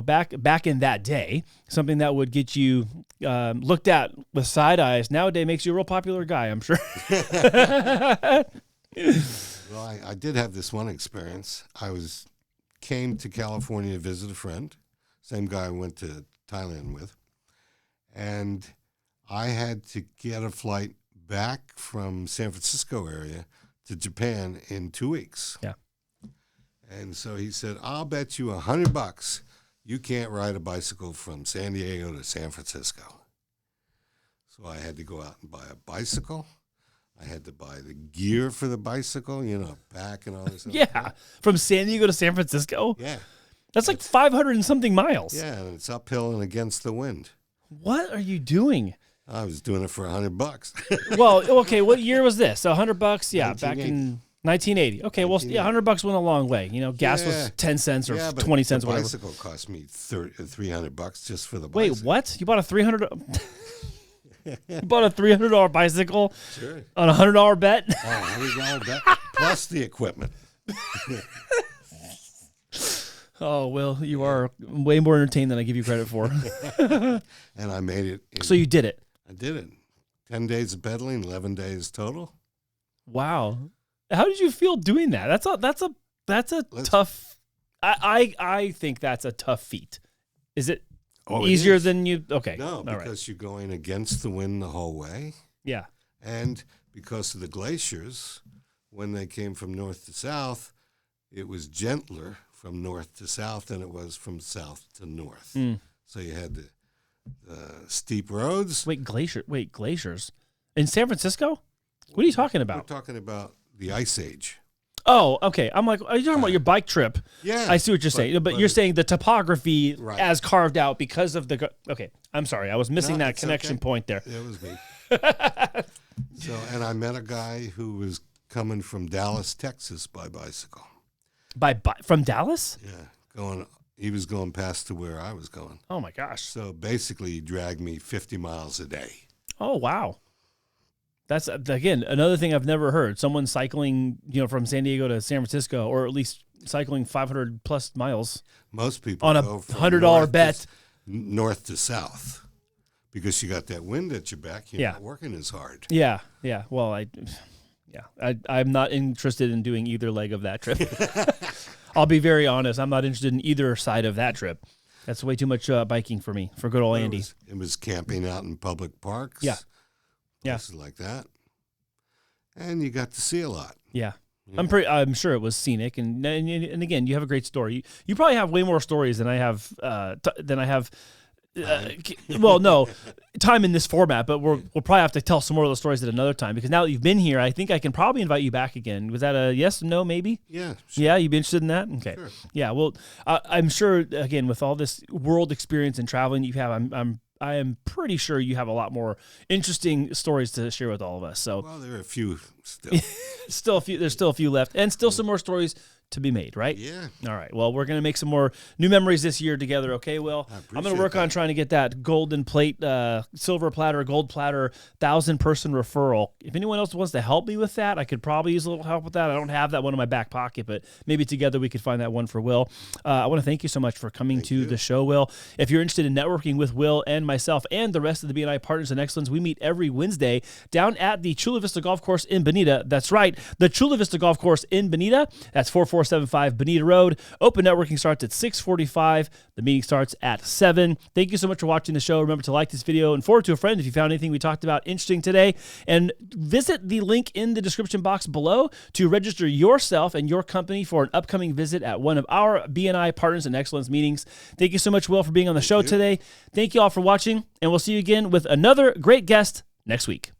back in that day, something that would get you looked at with side eyes nowadays makes you a real popular guy, I'm sure. Well, I did have this one experience. Came to California to visit a friend, same guy I went to Thailand with, and I had to get a flight back from San Francisco area to Japan in 2 weeks. Yeah. And so he said, I'll bet you $100 you can't ride a bicycle from San Diego to San Francisco. So I had to go out and buy a bicycle. I had to buy the gear for the bicycle, pack and all this other Yeah, stuff. from San Diego to San Francisco? Yeah. That's like 500 and something miles. Yeah, and it's uphill and against the wind. What are you doing? I was doing it for $100. Well, okay, what year was this? $100? Yeah, back 1980. in 1980. Okay, well, yeah, $100 went a long way. Gas Yeah. was 10 cents or Yeah, but 20 cents, the whatever. bicycle cost me $300 just for the Wait, bicycle. what? You bought a $300? You bought a $300 bicycle Sure. on a $100 bet? $100 bet plus the equipment. Oh, well, you are way more entertained than I give you credit for. And I made it. So you did it. I did it. 10 days of pedaling, 11 days total. Wow. How did you feel doing that? That's a tough. I think that's a tough feat. Is it easier than you? Okay. No, All right. because you're going against the wind the whole way. Yeah. And because of the glaciers, when they came from north to south, it was gentler from north to south than it was from south to north. So you had the steep roads. Wait, glaciers in San Francisco? What are you talking about? We're talking about the Ice Age. Oh, okay. I'm like, are you talking about your bike trip? Yeah. I see what you're saying, but you're saying the topography Right. as carved out because of the. Okay, I'm sorry, I was missing that it's connection okay. point there. It was me. And I met a guy who was coming from Dallas, Texas by bicycle. From Dallas? Yeah, he was going past to where I was going. Oh my gosh. So basically, he dragged me 50 miles a day. Oh wow. That's again another thing I've never heard. Someone cycling, from San Diego to San Francisco, or at least cycling 500 plus miles Most people on a go from $100 bet. north to south, because you got that wind at your back. You're not working as hard. Yeah. Well, I'm not interested in doing either leg of that trip. I'll be very honest. I'm not interested in either side of that trip. That's way too much biking for me, for good old Andy. It was camping out in public parks. Yeah. Places like that. and you got to see a lot. Yeah. I'm sure it was scenic, and again, you have a great story. You probably have way more stories than I have. Well, no, time in this format, but we'll probably have to tell some more of those stories at another time, because now that you've been here, I think I can probably invite you back again. Was that a yes, no, maybe? Yeah. Sure. Yeah, you'd be interested in that? Okay. Sure. Yeah. Well, I'm sure, again, with all this world experience and traveling you have, I am pretty sure you have a lot more interesting stories to share with all of us. So, well, there are a few still. There's still a few left, and still some more stories to be made, right? Yeah. All right. Well, we're going to make some more new memories this year together, okay, Will? I'm going to work on trying to get that golden plate, silver platter, gold platter, 1,000-person referral. If anyone else wants to help me with that, I could probably use a little help with that. I don't have that one in my back pocket, but maybe together we could find that one for Will. I want to thank you so much for coming to the show, Will. If you're interested in networking with Will and myself and the rest of the BNI Partners in Excellence, we meet every Wednesday down at the Chula Vista Golf Course in Bonita. That's right, the Chula Vista Golf Course in Bonita. That's 4475 Bonita Road. Open networking starts at 6:45. The meeting starts at 7. Thank you so much for watching the show. Remember to like this video and forward to a friend if you found anything we talked about interesting today. And visit the link in the description box below to register yourself and your company for an upcoming visit at one of our BNI Partners in Excellence meetings. Thank you so much, Will, for being on the show today. Thank you all for watching, and we'll see you again with another great guest next week.